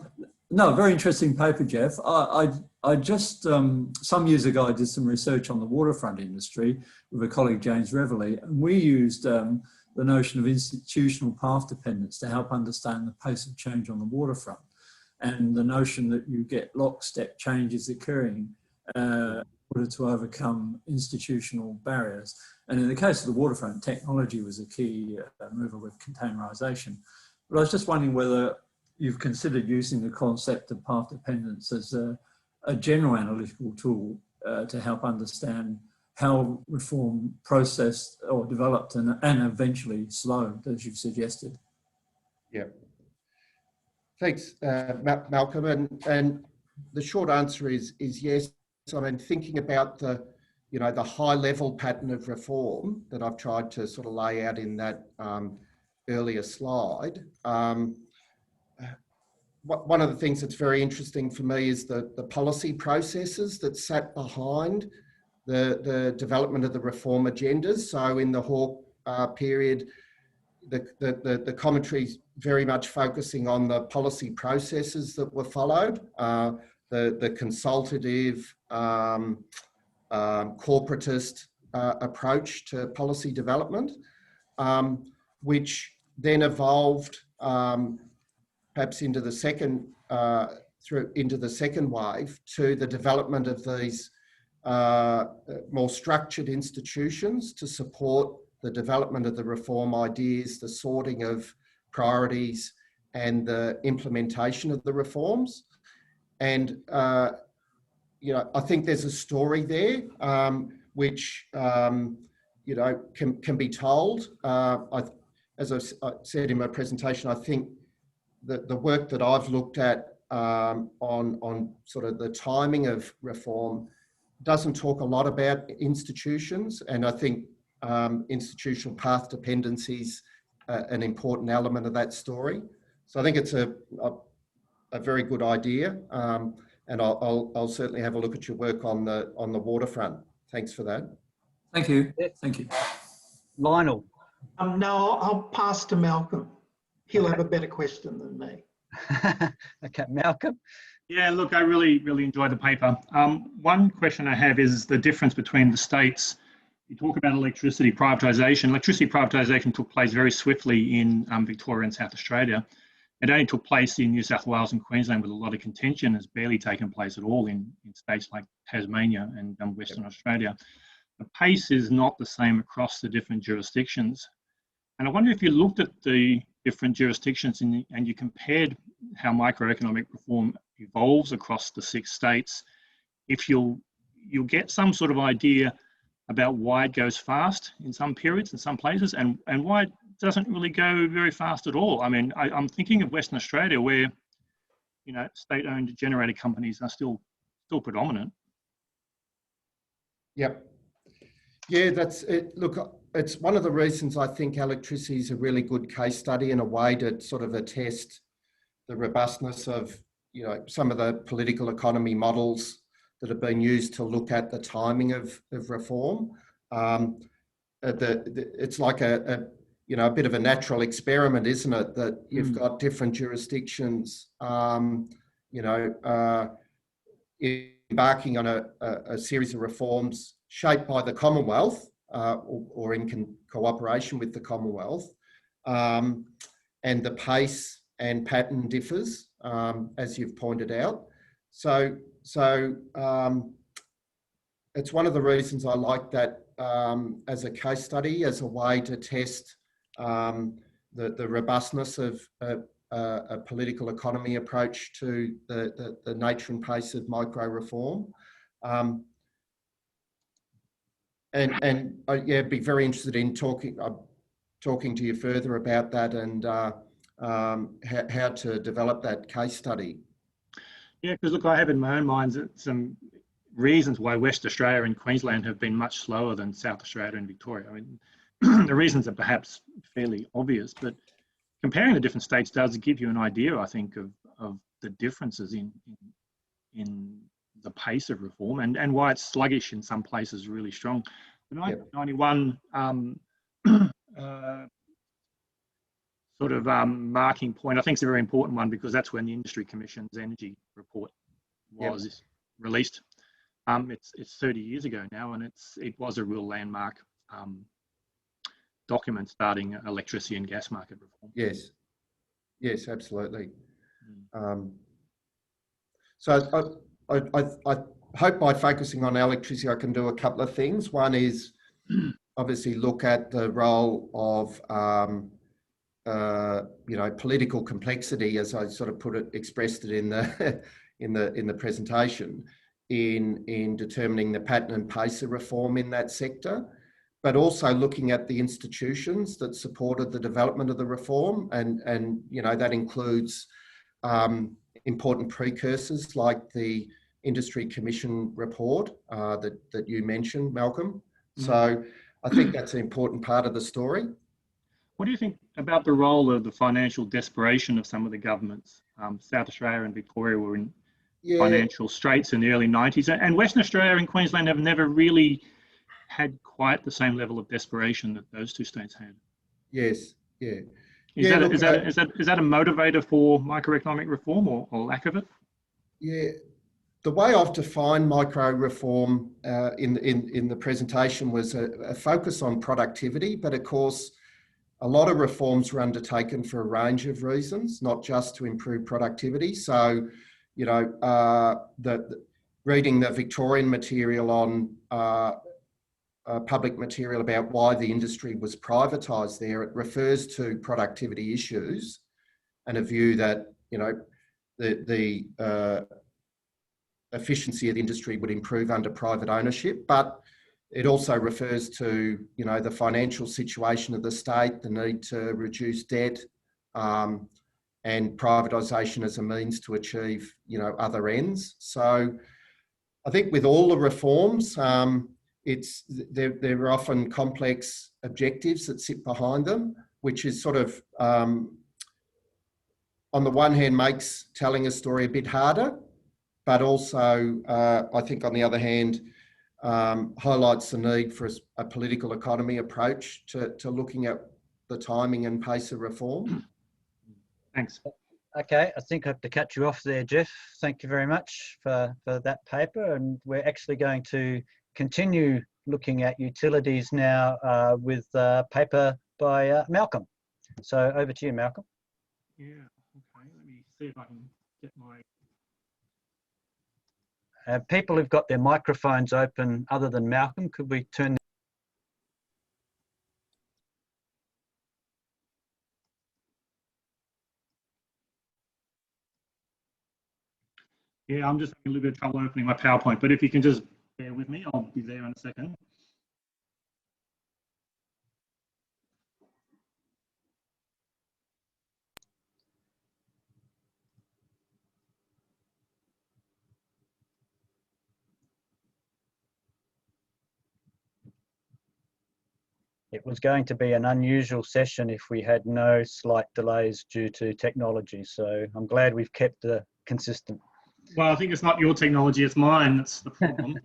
No, very interesting paper, Jeff. I just, some years ago, I did some research on the waterfront industry with a colleague, James Reveley, and we used the notion of institutional path dependence to help understand the pace of change on the waterfront, and the notion that you get lockstep changes occurring in order to overcome institutional barriers. And in the case of the waterfront, technology was a key mover with containerisation. But I was just wondering whether you've considered using the concept of path dependence as a general analytical tool to help understand how reform processed or developed and eventually slowed, as you've suggested. Yeah. Thanks, Malcolm. And the short answer is yes. So I'm thinking about the high level pattern of reform that I've tried to sort of lay out in that earlier slide. One of the things that's very interesting for me is the policy processes that sat behind the development of the reform agendas. So in the Hawke period, the commentary's very much focusing on the policy processes that were followed, the consultative, corporatist approach to policy development, which then evolved perhaps into the second through into the second wave to the development of these more structured institutions to support the development of the reform ideas, the sorting of priorities, and the implementation of the reforms. And you know, I think there's a story there which you know can be told. As I said in my presentation, I think that the work that I've looked at on sort of the timing of reform doesn't talk a lot about institutions, and I think institutional path dependencies an important element of that story. So I think it's a very good idea, and I'll certainly have a look at your work on the waterfront. Thanks for that. Thank you. Thank you. Lionel. No, I'll pass to Malcolm. He'll have a better question than me. Okay, Malcolm. Yeah, look, I really enjoyed the paper. One question I have is the difference between the states. You talk about electricity privatisation. Electricity privatisation took place very swiftly in Victoria and South Australia. It only took place in New South Wales and Queensland with a lot of contention. Has barely taken place at all in states like Tasmania and Western Australia. The pace is not the same across the different jurisdictions. And I wonder if you looked at the different jurisdictions and you compared how microeconomic reform evolves across the 6 states, if you'll get some sort of idea about why it goes fast in some periods in some places and why it doesn't really go very fast at all. I mean, I'm thinking of Western Australia where, you know, state-owned generator companies are still predominant. Yep. Yeah, that's it. Look, it's one of the reasons I think electricity is a really good case study and a way to sort of attest the robustness of, you know, some of the political economy models that have been used to look at the timing of reform. It's like a you know, a bit of a natural experiment, isn't it? That you've got different jurisdictions, you know, embarking on a series of reforms shaped by the Commonwealth or in cooperation with the Commonwealth, and the pace and pattern differs, as you've pointed out. So it's one of the reasons I like that as a case study, as a way to test the robustness of a political economy approach to the nature and pace of micro reform. And yeah, be very interested in talking to you further about that and how to develop that case study. Yeah, because look, I have in my own mind some reasons why West Australia and Queensland have been much slower than South Australia and Victoria. I mean, the reasons are perhaps fairly obvious, but comparing the different states does give you an idea, I think, of the differences in the pace of reform and why it's sluggish in some places, really strong. The 1991 sort of marking point, I think, is a very important one because that's when the Industry Commission's energy report was released. It's 30 years ago now, and it was a real landmark document starting electricity and gas market reform. Yes, yes, absolutely. So I hope by focusing on electricity, I can do a couple of things. One is obviously look at the role of you know, political complexity, as I sort of expressed it in the presentation, in determining the pattern and pace of reform in that sector, but also looking at the institutions that supported the development of the reform, and you know, that includes important precursors like the Industry Commission report that you mentioned, Malcolm. So I think that's an important part of the story. What do you think about the role of the financial desperation of some of the governments? South Australia and Victoria were in financial straits in the early 90s, and Western Australia and Queensland have never really had quite the same level of desperation that those 2 states had. Is that a motivator for microeconomic reform or lack of it? Yeah, the way I've defined micro reform in the presentation was a focus on productivity, but of course, a lot of reforms were undertaken for a range of reasons, not just to improve productivity. So, you know, reading the Victorian material on public material about why the industry was privatised there, it refers to productivity issues and a view that, you know, the efficiency of the industry would improve under private ownership, but it also refers to, you know, the financial situation of the state, the need to reduce debt, and privatisation as a means to achieve, you know, other ends. So I think with all the reforms, there are often complex objectives that sit behind them, which is sort of, on the one hand, makes telling a story a bit harder, but also, I think on the other hand, highlights the need for a political economy approach to looking at the timing and pace of reform. Thanks. Okay, I think I have to cut you off there, Jeff. Thank you very much for that paper. And we're actually going to continue looking at utilities now with paper by Malcolm. So over to you, Malcolm. Yeah, okay, let me see if I can get my... People who've got their microphones open other than Malcolm, could we turn... Yeah, I'm just having a little bit of trouble opening my PowerPoint, but if you can just bear with me, I'll be there in a second. It was going to be an unusual session if we had no slight delays due to technology. So I'm glad we've kept the consistent. Well, I think it's not your technology, it's mine that's the problem.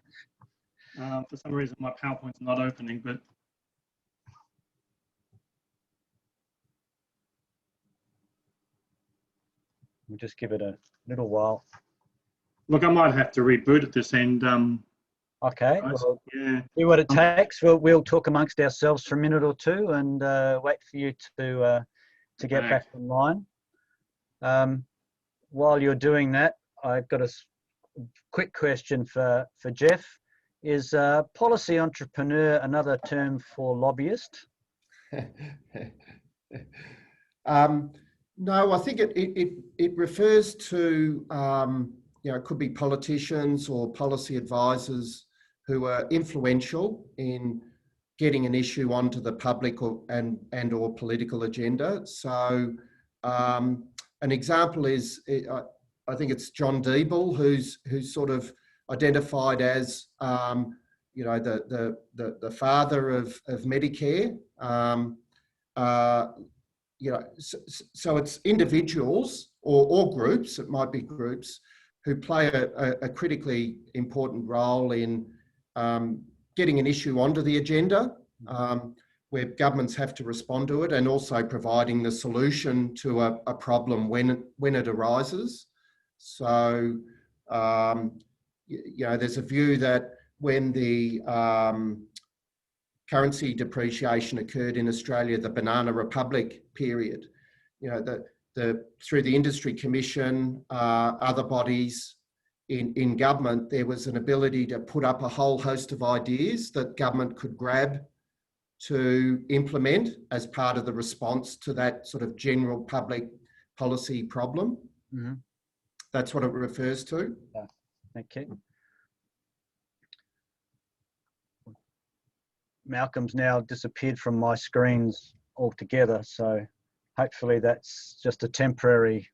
For some reason, my PowerPoint's not opening, but we'll just give it a little while. look, I might have to reboot at this end. Okay, Guys. well, Yeah. do what it takes. We'll talk amongst ourselves for a minute or two and wait for you to get back online. While you're doing that, I've got a quick question for Jeff. Is policy entrepreneur another term for lobbyist? No, I think it refers to, you know, it could be politicians or policy advisors who are influential in getting an issue onto the public or political agenda. So an example is, I think it's John Deeble, who's sort of identified as, you know, the father of Medicare. You know, so it's individuals or groups, it might be groups, who play a critically important role in getting an issue onto the agenda, where governments have to respond to it, and also providing the solution to a problem when it arises. So, you know, there's a view that when the currency depreciation occurred in Australia, the Banana Republic period, you know, through the Industry Commission, other bodies in government, there was an ability to put up a whole host of ideas that government could grab to implement as part of the response to that sort of general public policy problem. Mm-hmm. That's what it refers to. Yeah. Okay. Malcolm's now disappeared from my screens altogether, so hopefully that's just a temporary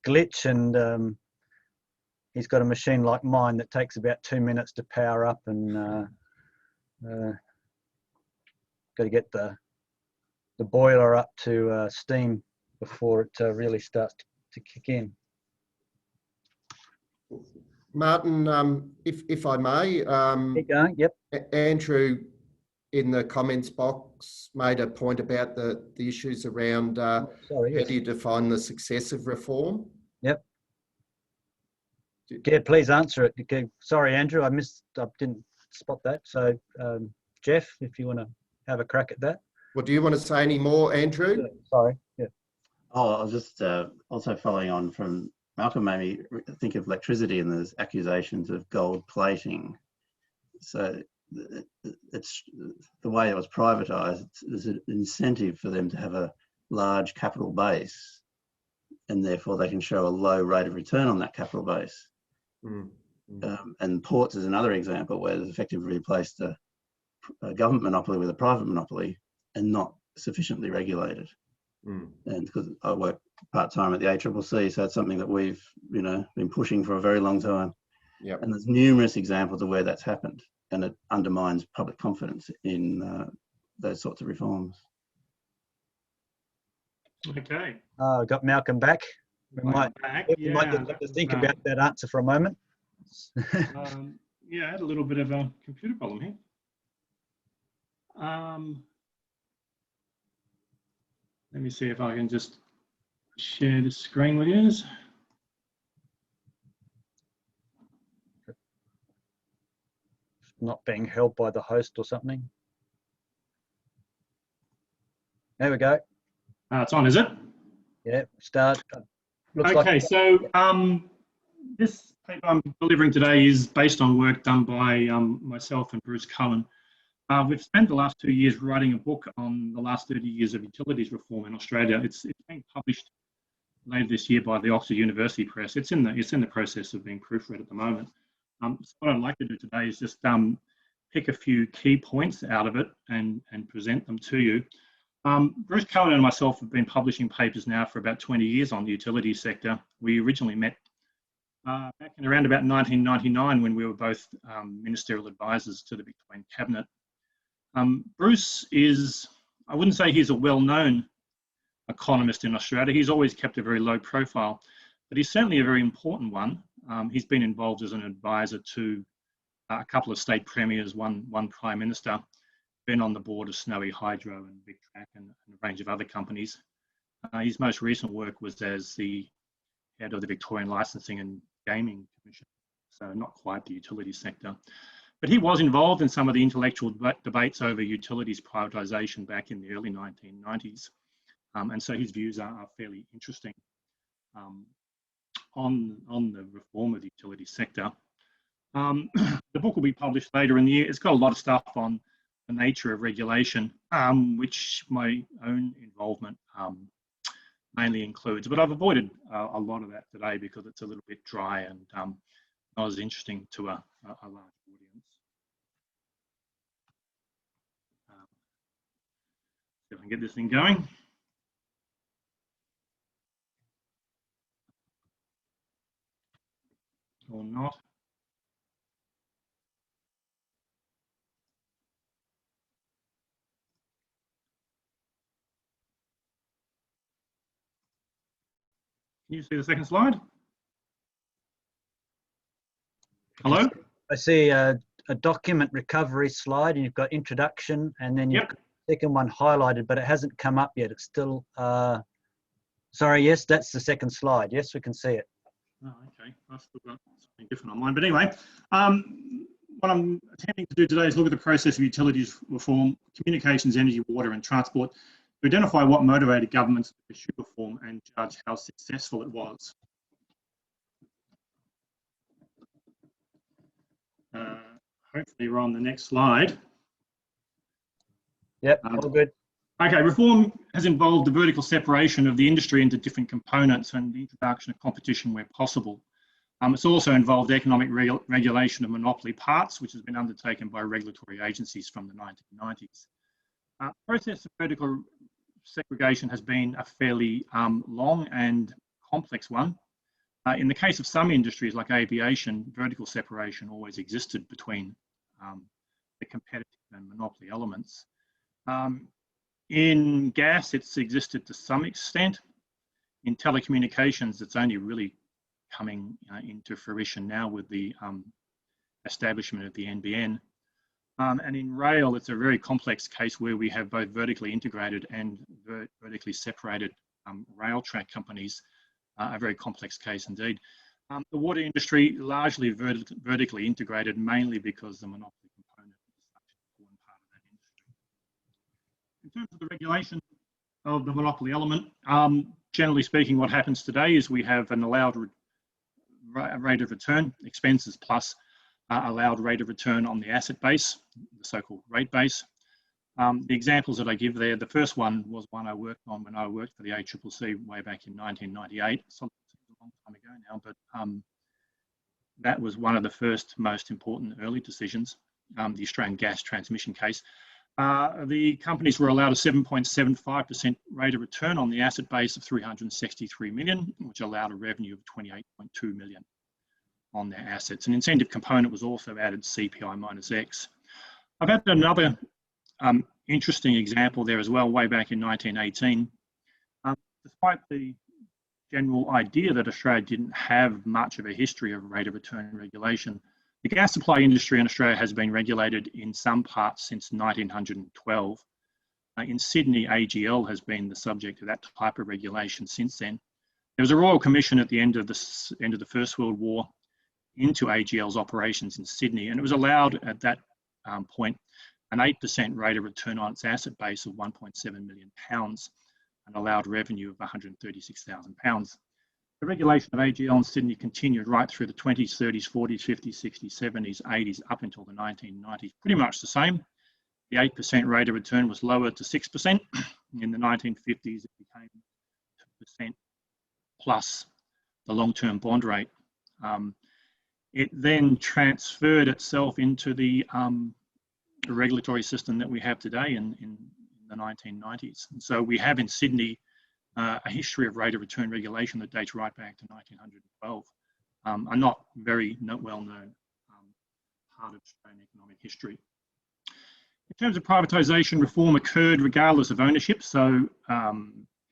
glitch, and he's got a machine like mine that takes about 2 minutes to power up, and got to get the boiler up to steam before it really starts to kick in. Martin, if I may, Keep going. Yep. Andrew in the comments box made a point about the issues around how do you define the success of reform? Yep. Yeah, please answer it. Okay. Sorry, Andrew, I didn't spot that. So, Jeff, if you want to have a crack at that. Well, do you want to say any more, Andrew? Yeah, sorry. Yeah. Oh, I was just also following on from Malcolm made me think of electricity, and there's accusations of gold plating. So it's the way it was privatised. There's an incentive for them to have a large capital base, and therefore they can show a low rate of return on that capital base. And ports is another example where there's effectively replaced a government monopoly with a private monopoly and not sufficiently regulated. And because I work part-time at the APEBHC, so it's something that we've been pushing for a very long time. And there's numerous examples of where that's happened, and it undermines public confidence in those sorts of reforms. Okay. Got Malcolm back. We might get to think about that answer for a moment. Yeah, I had a little bit of a computer problem here. Let me see if I can just share the screen with you. Not being held by the host or something. There we go. It's on, is it? Yeah, start. Looks okay, like so this paper I'm delivering today is based on work done by myself and Bruce Cullen. We've spent the last 2 years writing a book on the last 30 years of utilities reform in Australia. It's being published later this year by the Oxford University Press. It's in the process of being proofread at the moment. So what I'd like to do today is just pick a few key points out of it and present them to you. Bruce Cullen and myself have been publishing papers now for about 20 years on the utility sector. We originally met back in around about 1999 when we were both ministerial advisors to the Victorian Cabinet. Bruce is, I wouldn't say he's a well-known economist in Australia. He's always kept a very low profile, but he's certainly a very important one. He's been involved as an advisor to a couple of state premiers, one prime minister, been on the board of Snowy Hydro and Big Track and a range of other companies. His most recent work was as the head of the Victorian Licensing and Gaming Commission, so not quite the utility sector. But he was involved in some of the intellectual debates over utilities privatisation back in the early 1990s. And so his views are fairly interesting on the reform of the utility sector. The book will be published later in the year. It's got a lot of stuff on the nature of regulation, which my own involvement mainly includes. But I've avoided a lot of that today because it's a little bit dry and not as interesting to a large audience. See if I can get this thing going. Or not. Can you see the second slide? Hello? I see a document recovery slide, and you've got introduction, and then you've got the second one highlighted, but it hasn't come up yet. It's still, sorry, yes, that's the second slide. Yes, we can see it. Oh, okay. I've still got something different on mine. But anyway, what I'm attempting to do today is look at the process of utilities reform, communications, energy, water and transport, to identify what motivated governments to pursue reform and judge how successful it was. Hopefully we're on the next slide. Yep, all good. Okay, reform has involved the vertical separation of the industry into different components and the introduction of competition where possible. It's also involved economic regulation of monopoly parts, which has been undertaken by regulatory agencies from the 1990s. The process of vertical segregation has been a fairly long and complex one. In the case of some industries like aviation, vertical separation always existed between the competitive and monopoly elements. In gas, it's existed to some extent. In telecommunications, it's only really coming into fruition now with the establishment of the NBN. And in rail, it's a very complex case where we have both vertically integrated and vertically separated rail track companies, a very complex case indeed. The water industry, largely vertically integrated, mainly because the monopoly component is such an important part of that industry. In terms of the regulation of the monopoly element, generally speaking, what happens today is we have an allowed rate of return, expenses plus allowed rate of return on the asset base, the so-called rate base. The examples that I give there, the first one was one I worked on when I worked for the APEBHC way back in 1998. So it's a long time ago now, but that was one of the first most important early decisions, the Australian gas transmission case. The companies were allowed a 7.75% rate of return on the asset base of 363 million, which allowed a revenue of 28.2 million on their assets. An incentive component was also added, CPI minus X. I've had another interesting example there as well, way back in 1918. Despite the general idea that Australia didn't have much of a history of rate of return regulation, the gas supply industry in Australia has been regulated in some parts since 1912. In Sydney, AGL has been the subject of that type of regulation since then. There was a Royal Commission at the end of the First World War into AGL's operations in Sydney, and it was allowed at that point an 8% rate of return on its asset base of £1.7 million and allowed revenue of £136,000. The regulation of AGL in Sydney continued right through the 20s, 30s, 40s, 50s, 60s, 70s, 80s, up until the 1990s, pretty much the same. The 8% rate of return was lowered to 6%. In the 1950s, it became 2% plus the long-term bond rate. It then transferred itself into the regulatory system that we have today in the 1990s. And so we have in Sydney a history of rate of return regulation that dates right back to 1912. A not very well-known part of Australian economic history. In terms of privatisation, reform occurred regardless of ownership. So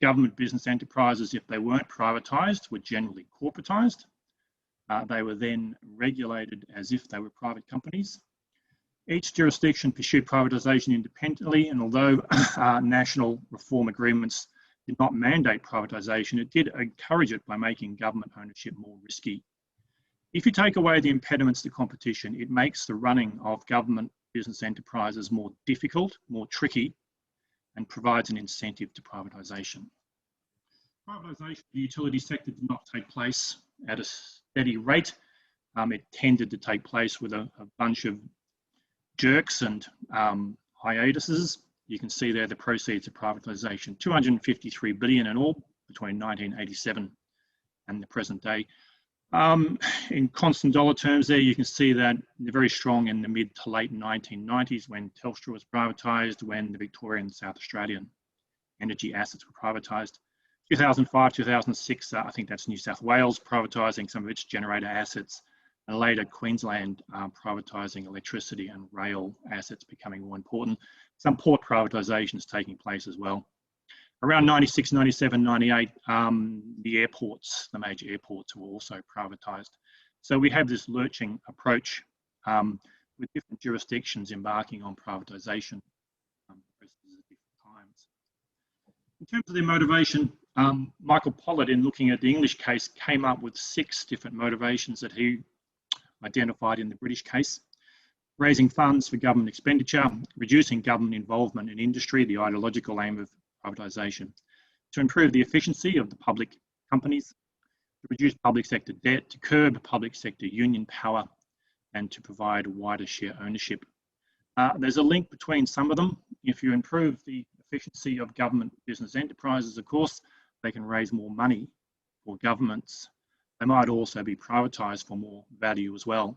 government business enterprises, if they weren't privatised, were generally corporatised. They were then regulated as if they were private companies. Each jurisdiction pursued privatisation independently, and although national reform agreements did not mandate privatisation, it did encourage it by making government ownership more risky. If you take away the impediments to competition, it makes the running of government business enterprises more difficult, more tricky, and provides an incentive to privatisation. Privatisation of the utility sector did not take place at a steady rate. It tended to take place with a bunch of jerks and hiatuses. You can see there the proceeds of privatisation, 253 billion in all between 1987 and the present day. In constant dollar terms there, you can see that they're very strong in the mid to late 1990s when Telstra was privatised, when the Victorian and South Australian energy assets were privatised. 2005, 2006, I think that's New South Wales privatising some of its generator assets, and later Queensland privatising electricity and rail assets becoming more important. Some port privatisations taking place as well. Around 96, 97, 98, the airports, the major airports were also privatised. So we have this lurching approach with different jurisdictions embarking on privatisation processes at different times. In terms of their motivation, Michael Pollard, in looking at the English case, came up with 6 different motivations that he identified in the British case. Raising funds for government expenditure, reducing government involvement in industry, the ideological aim of privatisation, to improve the efficiency of the public companies, to reduce public sector debt, to curb public sector union power, and to provide wider share ownership. There's a link between some of them. If you improve the efficiency of government business enterprises, of course, they can raise more money for governments. They might also be privatised for more value as well.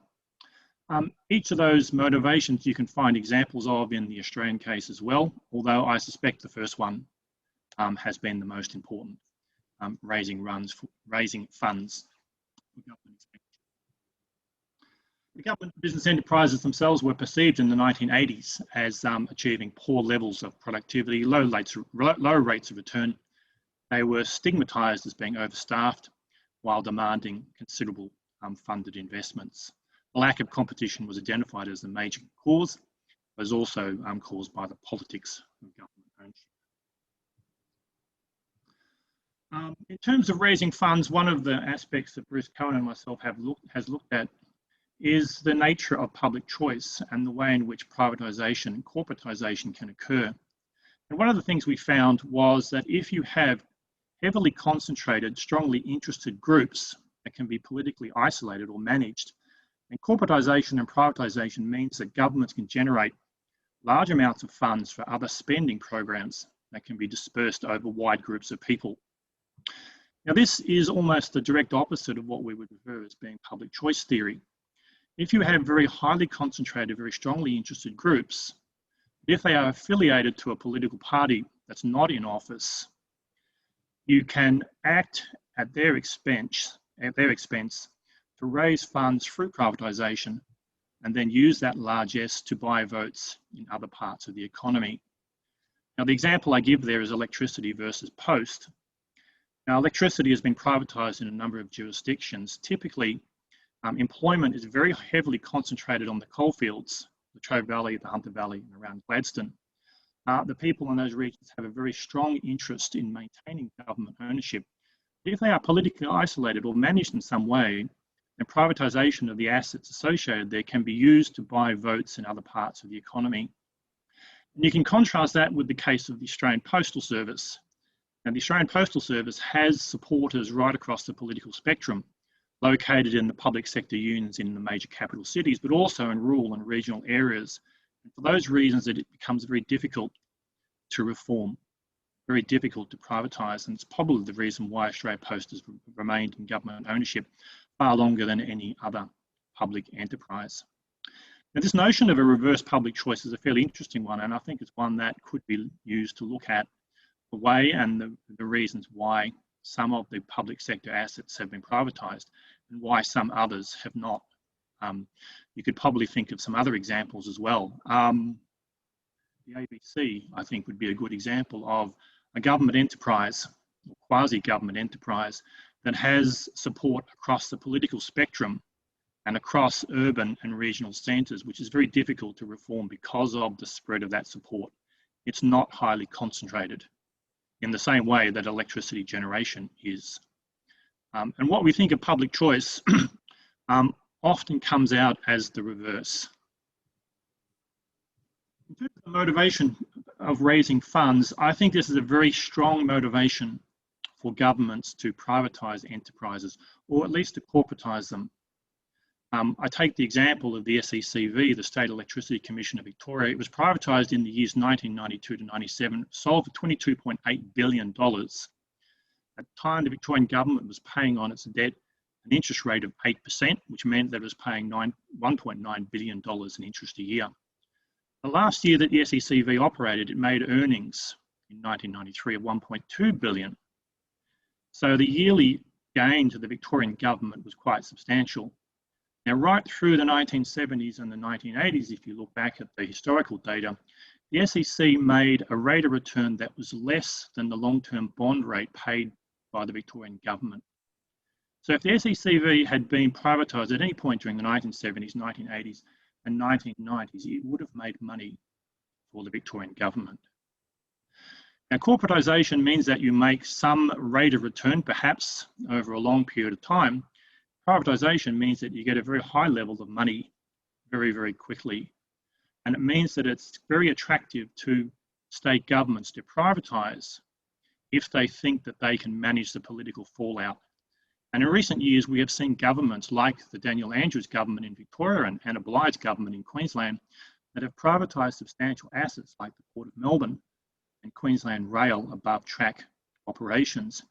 Each of those motivations you can find examples of in the Australian case as well, although I suspect the first one has been the most important, raising funds for government expenditure. The government business enterprises themselves were perceived in the 1980s as achieving poor levels of productivity, low rates of return. They were stigmatised as being overstaffed while demanding considerable funded investments. The lack of competition was identified as the major cause, but was also caused by the politics of government ownership. In terms of raising funds, one of the aspects that Bruce Cohen and myself has looked at is the nature of public choice and the way in which privatisation and corporatisation can occur. And one of the things we found was that if you have heavily concentrated, strongly interested groups that can be politically isolated or managed. And corporatisation and privatisation means that governments can generate large amounts of funds for other spending programs that can be dispersed over wide groups of people. Now, this is almost the direct opposite of what we would refer as being public choice theory. If you have very highly concentrated, very strongly interested groups, if they are affiliated to a political party that's not in office, you can act at their expense to raise funds through privatisation and then use that largesse to buy votes in other parts of the economy. Now, the example I give there is electricity versus post. Now, electricity has been privatised in a number of jurisdictions. Typically, employment is very heavily concentrated on the coalfields, the Trove Valley, the Hunter Valley, and around Gladstone. The people in those regions have a very strong interest in maintaining government ownership. If they are politically isolated or managed in some way, then privatisation of the assets associated there can be used to buy votes in other parts of the economy. And you can contrast that with the case of the Australian Postal Service. Now, the Australian Postal Service has supporters right across the political spectrum, located in the public sector unions in the major capital cities, but also in rural and regional areas. And for those reasons, it becomes very difficult to reform, very difficult to privatise, and it's probably the reason why Australia Post has remained in government ownership far longer than any other public enterprise. Now, this notion of a reverse public choice is a fairly interesting one, and I think it's one that could be used to look at the way and the reasons why some of the public sector assets have been privatised and why some others have not. You could probably think of some other examples as well. The APEBHC, I think, would be a good example of a government enterprise, or quasi-government enterprise, that has support across the political spectrum and across urban and regional centres, which is very difficult to reform because of the spread of that support. It's not highly concentrated in the same way that electricity generation is. And what we think of public choice often comes out as the reverse. In terms of the motivation of raising funds, I think this is a very strong motivation for governments to privatise enterprises, or at least to corporatise them. I take the example of the SECV, the State Electricity Commission of Victoria. It was privatised in the years 1992 to 97, sold for $22.8 billion. At the time, the Victorian government was paying on its debt an interest rate of 8%, which meant that it was paying $1.9 billion in interest a year. The last year that the SECV operated, it made earnings in 1993 of $1.2 billion. So the yearly gain to the Victorian government was quite substantial. Now, right through the 1970s and the 1980s, if you look back at the historical data, the SEC made a rate of return that was less than the long-term bond rate paid by the Victorian government. So if the SECV had been privatised at any point during the 1970s, 1980s and 1990s, it would have made money for the Victorian government. Now, corporatisation means that you make some rate of return, perhaps over a long period of time. Privatisation means that you get a very high level of money very, very quickly. And it means that it's very attractive to state governments to privatise if they think that they can manage the political fallout. And in recent years, we have seen governments like the Daniel Andrews government in Victoria and Anna Blight's government in Queensland that have privatised substantial assets like the Port of Melbourne and Queensland Rail above track operations,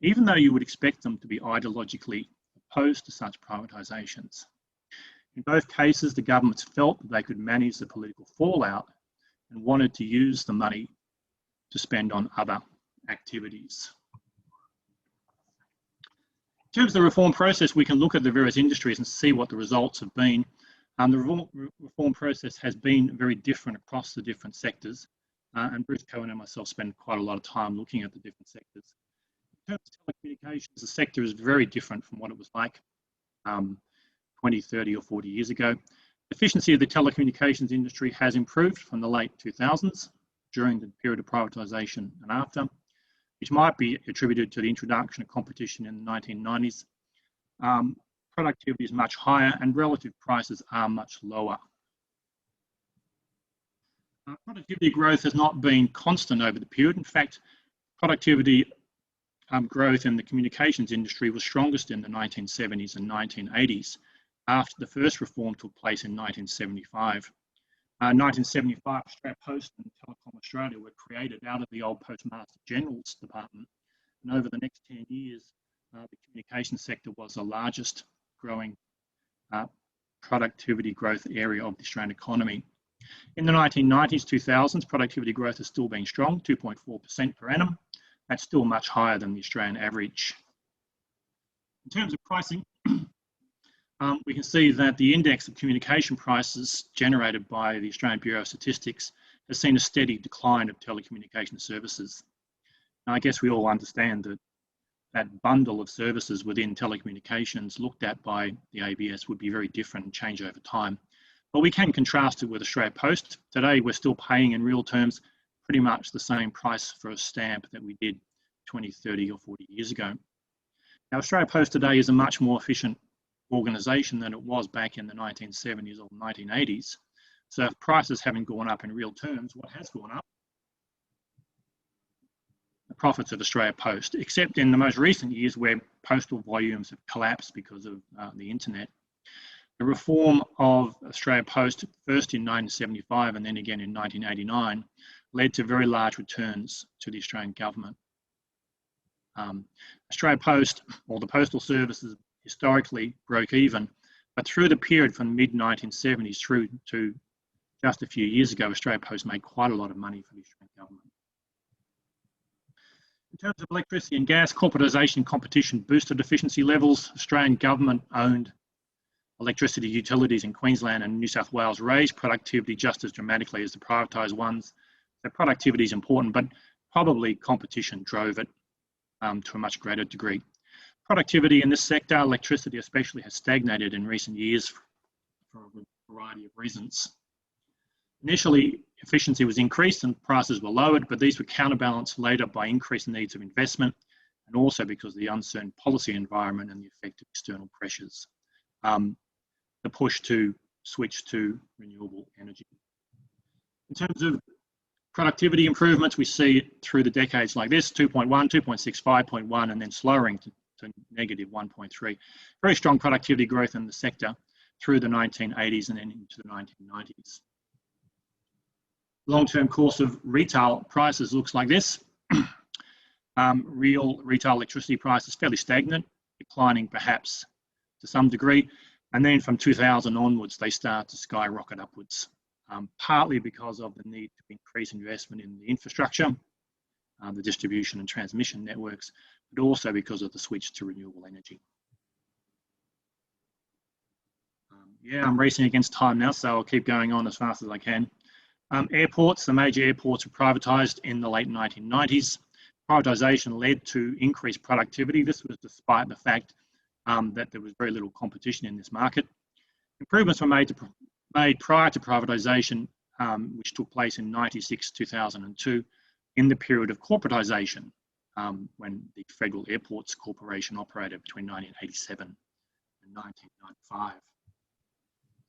even though you would expect them to be ideologically opposed to such privatisations. In both cases, the governments felt that they could manage the political fallout and wanted to use the money to spend on other activities. In terms of the reform process, we can look at the various industries and see what the results have been. The reform process has been very different across the different sectors, and Bruce Cohen and myself spend quite a lot of time looking at the different sectors. In terms of telecommunications, the sector is very different from what it was like 20, 30 or 40 years ago. Efficiency of the telecommunications industry has improved from the late 2000s during the period of privatisation and after, which might be attributed to the introduction of competition in the 1990s. Productivity is much higher and relative prices are much lower. Productivity growth has not been constant over the period. In fact, productivity growth in the communications industry was strongest in the 1970s and 1980s, after the first reform took place in 1975. 1975, Australia Post and Telecom Australia were created out of the old Postmaster General's Department, and over the next 10 years, the communications sector was the largest growing productivity growth area of the Australian economy. In the 1990s, 2000s, productivity growth has still been strong, 2.4% per annum. That's still much higher than the Australian average. In terms of pricing, we can see that the index of communication prices generated by the Australian Bureau of Statistics has seen a steady decline of telecommunication services. Now, I guess we all understand that that bundle of services within telecommunications looked at by the ABS would be very different and change over time. But we can contrast it with Australia Post. Today, we're still paying in real terms pretty much the same price for a stamp that we did 20, 30 or 40 years ago. Now, Australia Post today is a much more efficient organisation than it was back in the 1970s or 1980s. So if prices haven't gone up in real terms, what has gone up? The profits of Australia Post, except in the most recent years where postal volumes have collapsed because of the internet. The reform of Australia Post, first in 1975 and then again in 1989, led to very large returns to the Australian government. Australia Post, or the postal services, historically broke even, but through the period from the mid-1970s through to just a few years ago, Australia Post made quite a lot of money for the Australian government. In terms of electricity and gas, corporatisation and competition boosted efficiency levels. Australian government-owned electricity utilities in Queensland and New South Wales raised productivity just as dramatically as the privatised ones. So productivity is important, but probably competition drove it to a much greater degree. Productivity in this sector, electricity especially, has stagnated in recent years for a variety of reasons. Initially, efficiency was increased and prices were lowered, but these were counterbalanced later by increased needs of investment and also because of the uncertain policy environment and the effect of external pressures. The push to switch to renewable energy. In terms of productivity improvements, we see it through the decades like this, 2.1, 2.6, 5.1, and then slowing to negative 1.3. Very strong productivity growth in the sector through the 1980s and then into the 1990s. Long-term course of retail prices looks like this. Real retail electricity prices fairly stagnant, declining perhaps to some degree. And then from 2000 onwards, they start to skyrocket upwards, partly because of the need to increase investment in the infrastructure, the distribution and transmission networks, but also because of the switch to renewable energy. Yeah, I'm racing against time now, so I'll keep going on as fast as I can. Airports, the major airports were privatised in the late 1990s. Privatisation led to increased productivity. This was despite the fact that there was very little competition in this market. Improvements were made prior to privatisation, which took place in 96-2002, in the period of corporatisation, when the Federal Airports Corporation operated between 1987 and 1995.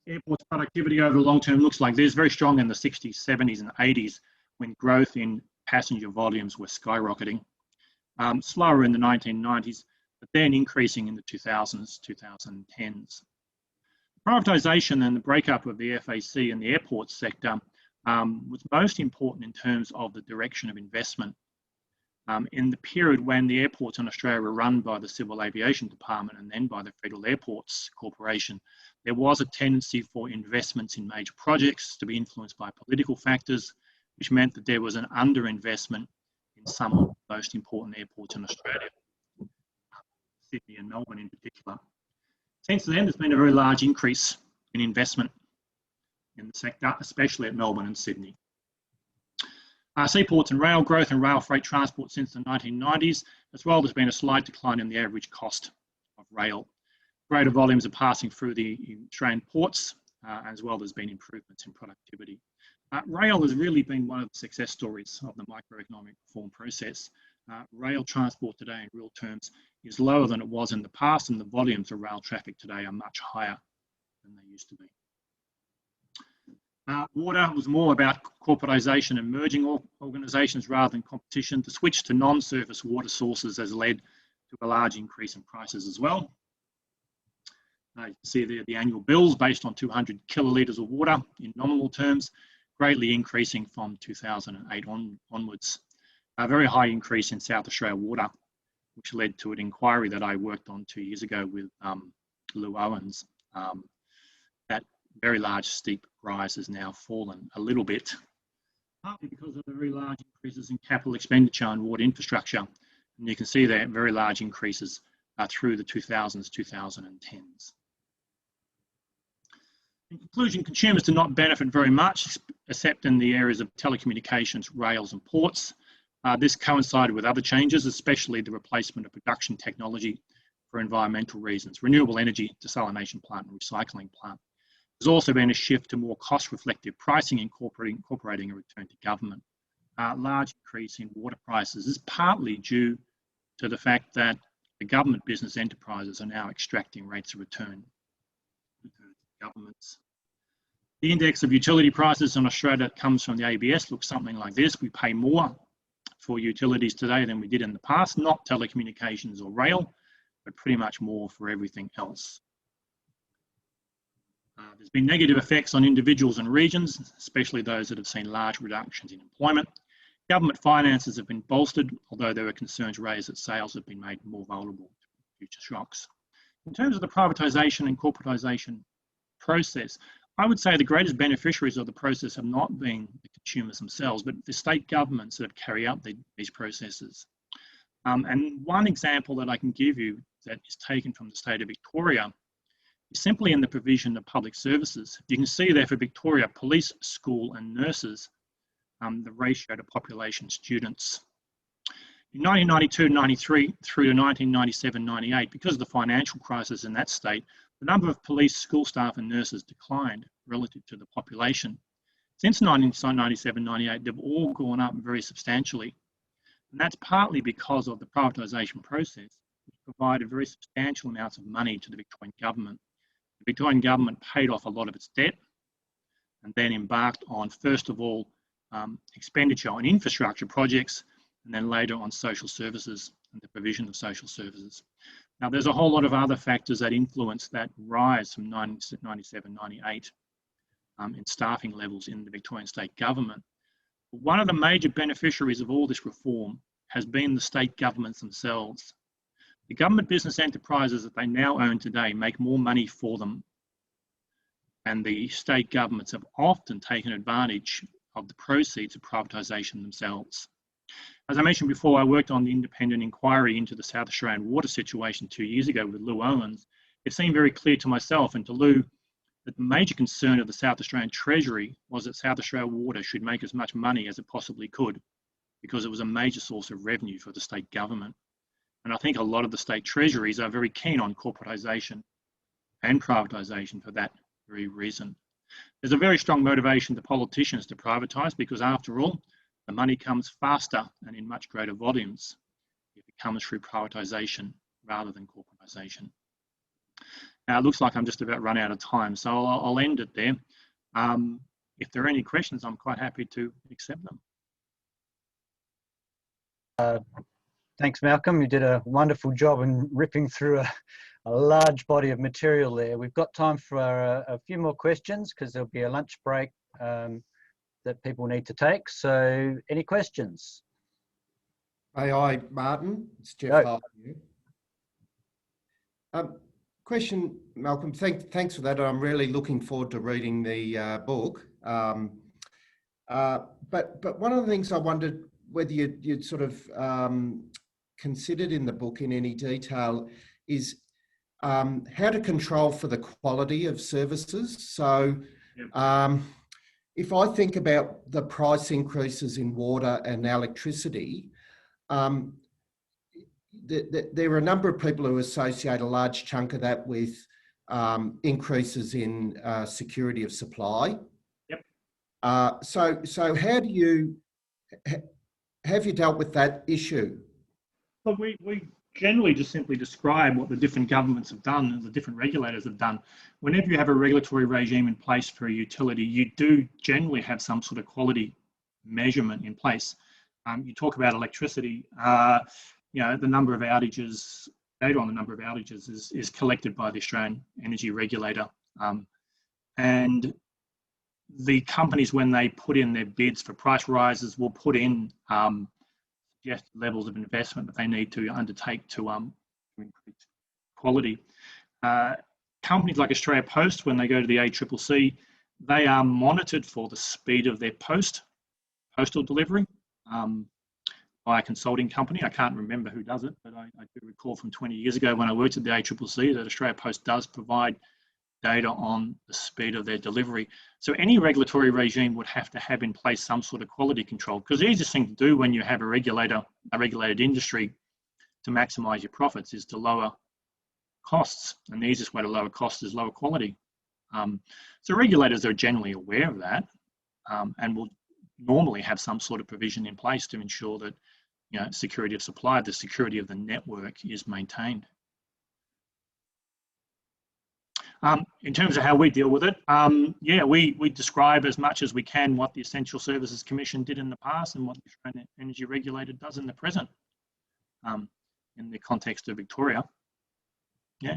Airports productivity over the long term looks like this, very strong in the 60s, 70s and 80s when growth in passenger volumes were skyrocketing. Slower in the 1990s, but then increasing in the 2000s, 2010s. Privatisation and the breakup of the FAC and the airports sector was most important in terms of the direction of investment. In the period when the airports in Australia were run by the Civil Aviation Department and then by the Federal Airports Corporation, there was a tendency for investments in major projects to be influenced by political factors, which meant that there was an underinvestment in some of the most important airports in Australia, Sydney and Melbourne in particular. Since then, there's been a very large increase in investment in the sector, especially at Melbourne and Sydney. Seaports and rail growth and rail freight transport since the 1990s, as well, there's been a slight decline in the average cost of rail. Greater volumes are passing through the Australian ports, as well as been improvements in productivity. Rail has really been one of the success stories of the microeconomic reform process. Rail transport today in real terms is lower than it was in the past, and the volumes of rail traffic today are much higher than they used to be. Water was more about corporatisation and merging organisations rather than competition. The switch to non-surface water sources has led to a large increase in prices as well. You can see there the annual bills based on 200 kilolitres of water in nominal terms, greatly increasing from 2008 onwards. A very high increase in South Australia water, which led to an inquiry that I worked on 2 years ago with Lou Owens. That very large steep rise has now fallen a little bit, partly because of the very large increases in capital expenditure on water infrastructure. And you can see there very large increases through the 2000s, 2010s. In conclusion, consumers do not benefit very much, except in the areas of telecommunications, rails and ports. This coincided with other changes, especially the replacement of production technology for environmental reasons, renewable energy, desalination plant and recycling plant. There's also been a shift to more cost-reflective pricing, incorporating a return to government. Large increase in water prices is partly due to the fact that the government business enterprises are now extracting rates of return to governments. The index of utility prices in Australia that comes from the ABS looks something like this. We pay more for utilities today than we did in the past, not telecommunications or rail, but pretty much more for everything else. There's been negative effects on individuals and regions, especially those that have seen large reductions in employment. Government finances have been bolstered, although there are concerns raised that sales have been made more vulnerable to future shocks. In terms of the privatisation and corporatisation process, I would say the greatest beneficiaries of the process have not been the consumers themselves, but the state governments that have carried out these processes. And one example that I can give you that is taken from the state of Victoria is simply in the provision of public services. You can see there for Victoria, police, school and nurses, the ratio to population students. In 1992-93 through to 1997-98, because of the financial crisis in that state, the number of police, school staff and nurses declined relative to the population. Since 1997-98, they've all gone up very substantially. And that's partly because of the privatisation process, which provided very substantial amounts of money to the Victorian government. The Victorian government paid off a lot of its debt and then embarked on, first of all, expenditure on infrastructure projects, and then later on social services and the provision of social services. Now, there's a whole lot of other factors that influence that rise from 1997-98 in staffing levels in the Victorian state government. But one of the major beneficiaries of all this reform has been the state governments themselves. The government business enterprises that they now own today make more money for them, and the state governments have often taken advantage of the proceeds of privatisation themselves. As I mentioned before, I worked on the independent inquiry into the South Australian water situation 2 years ago with Lou Owens. It seemed very clear to myself and to Lou that the major concern of the South Australian Treasury was that South Australia Water should make as much money as it possibly could, because it was a major source of revenue for the state government. And I think a lot of the state treasuries are very keen on corporatisation and privatisation for that very reason. There's a very strong motivation to politicians to privatise because, after all, the money comes faster and in much greater volumes if it comes through privatisation rather than corporatisation. Now, it looks like I'm just about run out of time, so I'll end it there. If there are any questions, I'm quite happy to accept them. Thanks, Malcolm. You did a wonderful job in ripping through a large body of material there. We've got time for a few more questions because there'll be a lunch break that people need to take. So any questions? May I, Martin? It's Jeff. Go. Question, Malcolm, thanks for that. I'm really looking forward to reading the book. But one of the things I wondered whether you'd sort of considered in the book in any detail is how to control for the quality of services. So if I think about the price increases in water and electricity, there are a number of people who associate a large chunk of that with increases in security of supply. Yep. So have you dealt with that issue? Look, we generally just simply describe what the different governments have done and the different regulators have done. Whenever you have a regulatory regime in place for a utility, you do generally have some sort of quality measurement in place. You talk about electricity, you know, the number of outages, data on the number of outages is collected by the Australian Energy Regulator. And the companies, when they put in their bids for price rises, will put in suggested levels of investment that they need to undertake to increase quality. Companies like Australia Post, when they go to the APEBHC, they are monitored for the speed of their postal delivery by a consulting company. I can't remember who does it, but I do recall from 20 years ago when I worked at the APEBHC that Australia Post does provide data on the speed of their delivery. So any regulatory regime would have to have in place some sort of quality control, because the easiest thing to do when you have a regulated industry to maximise your profits is to lower costs, and the easiest way to lower costs is lower quality. So regulators are generally aware of that, and will normally have some sort of provision in place to ensure that, you know, security of supply, the security of the network is maintained. In terms of how we deal with it, yeah, we describe as much as we can what the Essential Services Commission did in the past and what the Australian Energy Regulator does in the present, in the context of Victoria. Yeah.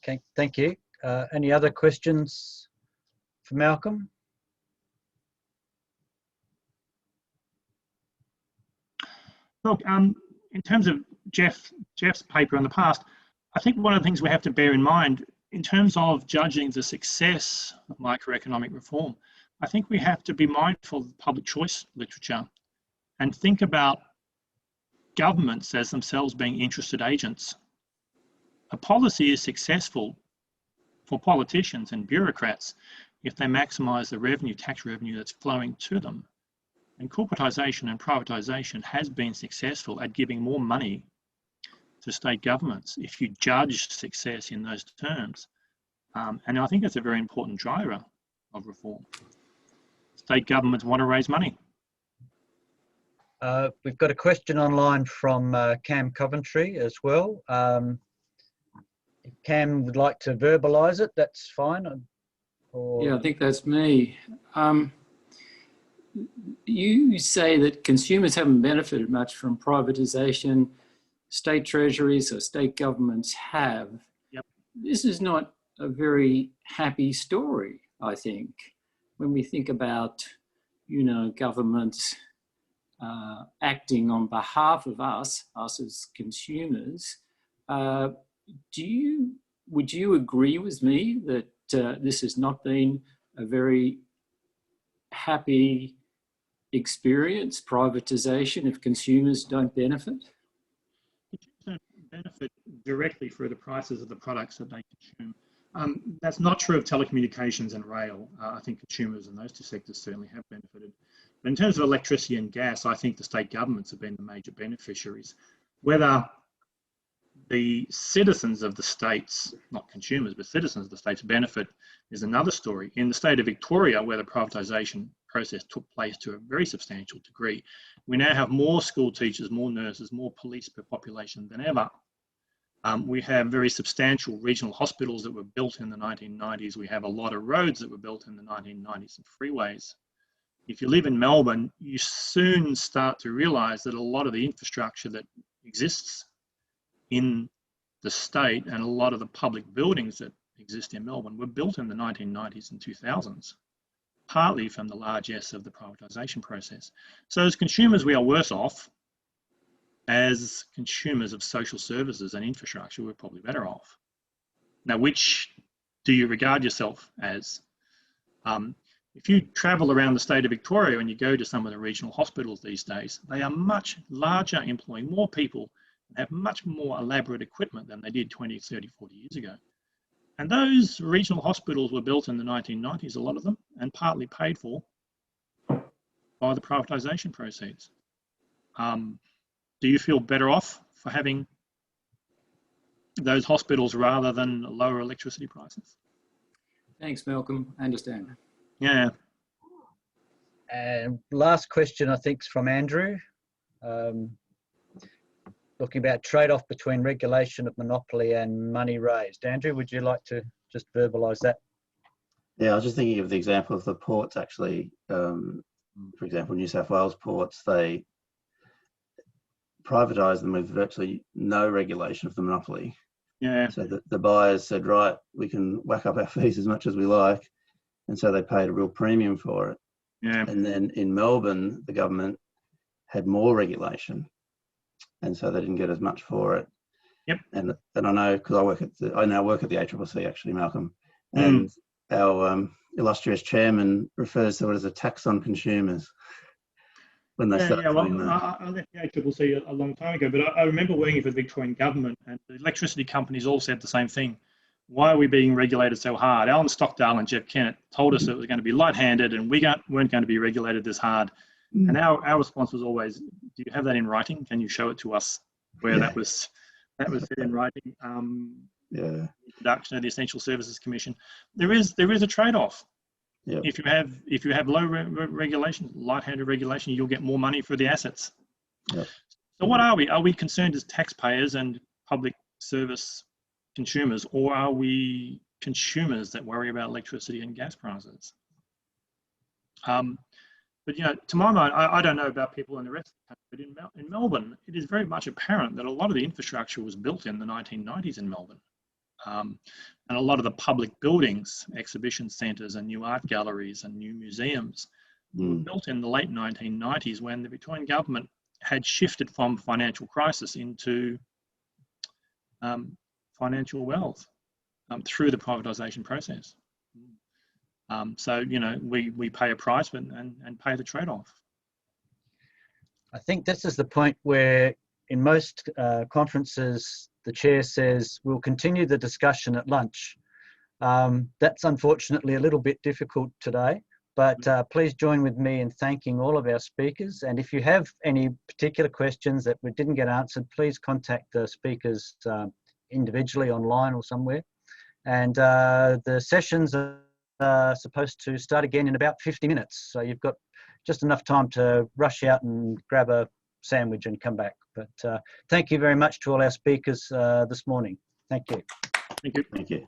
Okay, thank you. Any other questions for Malcolm? Look, in terms of Jeff's paper in the past, I think one of the things we have to bear in mind in terms of judging the success of microeconomic reform, I think we have to be mindful of public choice literature and think about governments as themselves being interested agents. A policy is successful for politicians and bureaucrats if they maximise the revenue, tax revenue that's flowing to them. And corporatisation and privatisation has been successful at giving more money to state governments if you judge success in those terms. And I think that's a very important driver of reform. State governments want to raise money. We've got a question online from Cam Coventry as well. If Cam would like to verbalise it, that's fine. Or... Yeah, I think that's me. You say that consumers haven't benefited much from privatisation. State treasuries or state governments have. Yep. This is not a very happy story, I think. When we think about, you know, governments acting on behalf of us as consumers, would you agree with me that this has not been a very happy experience, privatisation, if consumers don't benefit? Don't benefit directly through the prices of the products that they consume. That's not true of telecommunications and rail. I think consumers in those two sectors certainly have benefited. But in terms of electricity and gas, I think the state governments have been the major beneficiaries. Whether the citizens of the states, not consumers, but citizens of the states benefit is another story. In the state of Victoria, where the privatisation process took place to a very substantial degree, we now have more school teachers, more nurses, more police per population than ever. We have very substantial regional hospitals that were built in the 1990s. We have a lot of roads that were built in the 1990s and freeways. If you live in Melbourne, you soon start to realise that a lot of the infrastructure that exists in the state and a lot of the public buildings that exist in Melbourne were built in the 1990s and 2000s, partly from the largesse of the privatisation process. So as consumers, we are worse off. As consumers of social services and infrastructure, we're probably better off. Now, which do you regard yourself as? If you travel around the state of Victoria and you go to some of the regional hospitals these days, they are much larger, employing more people, and have much more elaborate equipment than they did 20, 30, 40 years ago. And those regional hospitals were built in the 1990s, a lot of them, and partly paid for by the privatisation proceeds. Do you feel better off for having those hospitals rather than lower electricity prices? Thanks, Malcolm. I understand. Yeah. And last question, I think, is from Andrew. The looking about trade-off between regulation of monopoly and money raised. Andrew, would you like to just verbalise that? Yeah, I was just thinking of the example of the ports actually. For example, New South Wales ports, they privatised them with virtually no regulation of the monopoly. Yeah. So the buyers said, right, we can whack up our fees as much as we like. And so they paid a real premium for it. Yeah. And then in Melbourne, the government had more regulation. And so they didn't get as much for it. Yep. And I know, because I now work at the APEBHC actually, Malcolm. And our illustrious chairman refers to it as a tax on consumers. When they start doing that. I left the ACCC a long time ago, but I remember working for the Victorian government, and the electricity companies all said the same thing. Why are we being regulated so hard? Alan Stockdale and Jeff Kennett told us it was going to be light-handed and we weren't going to be regulated this hard. And our response was always, do you have that in writing? Can you show it to us where that was said in writing? Introduction of the Essential Services Commission. There is a trade-off. Yep. If you have low regulation, light-handed regulation, you'll get more money for the assets. Yep. So what are we? Are we concerned as taxpayers and public service consumers, or are we consumers that worry about electricity and gas prices? But to my mind, I don't know about people in the rest of the country, but in Melbourne, it is very much apparent that a lot of the infrastructure was built in the 1990s in Melbourne. And a lot of the public buildings, exhibition centres and new art galleries and new museums were built in the late 1990s when the Victorian government had shifted from financial crisis into financial wealth through the privatisation process. So, we pay a price and pay the trade-off. I think this is the point where in most conferences, the chair says, we'll continue the discussion at lunch. That's unfortunately a little bit difficult today, but please join with me in thanking all of our speakers. And if you have any particular questions that we didn't get answered, please contact the speakers individually online or somewhere. And the sessions are supposed to start again in about 50 minutes. So you've got just enough time to rush out and grab a sandwich and come back. But thank you very much to all our speakers this morning. Thank you. Thank you. Thank you.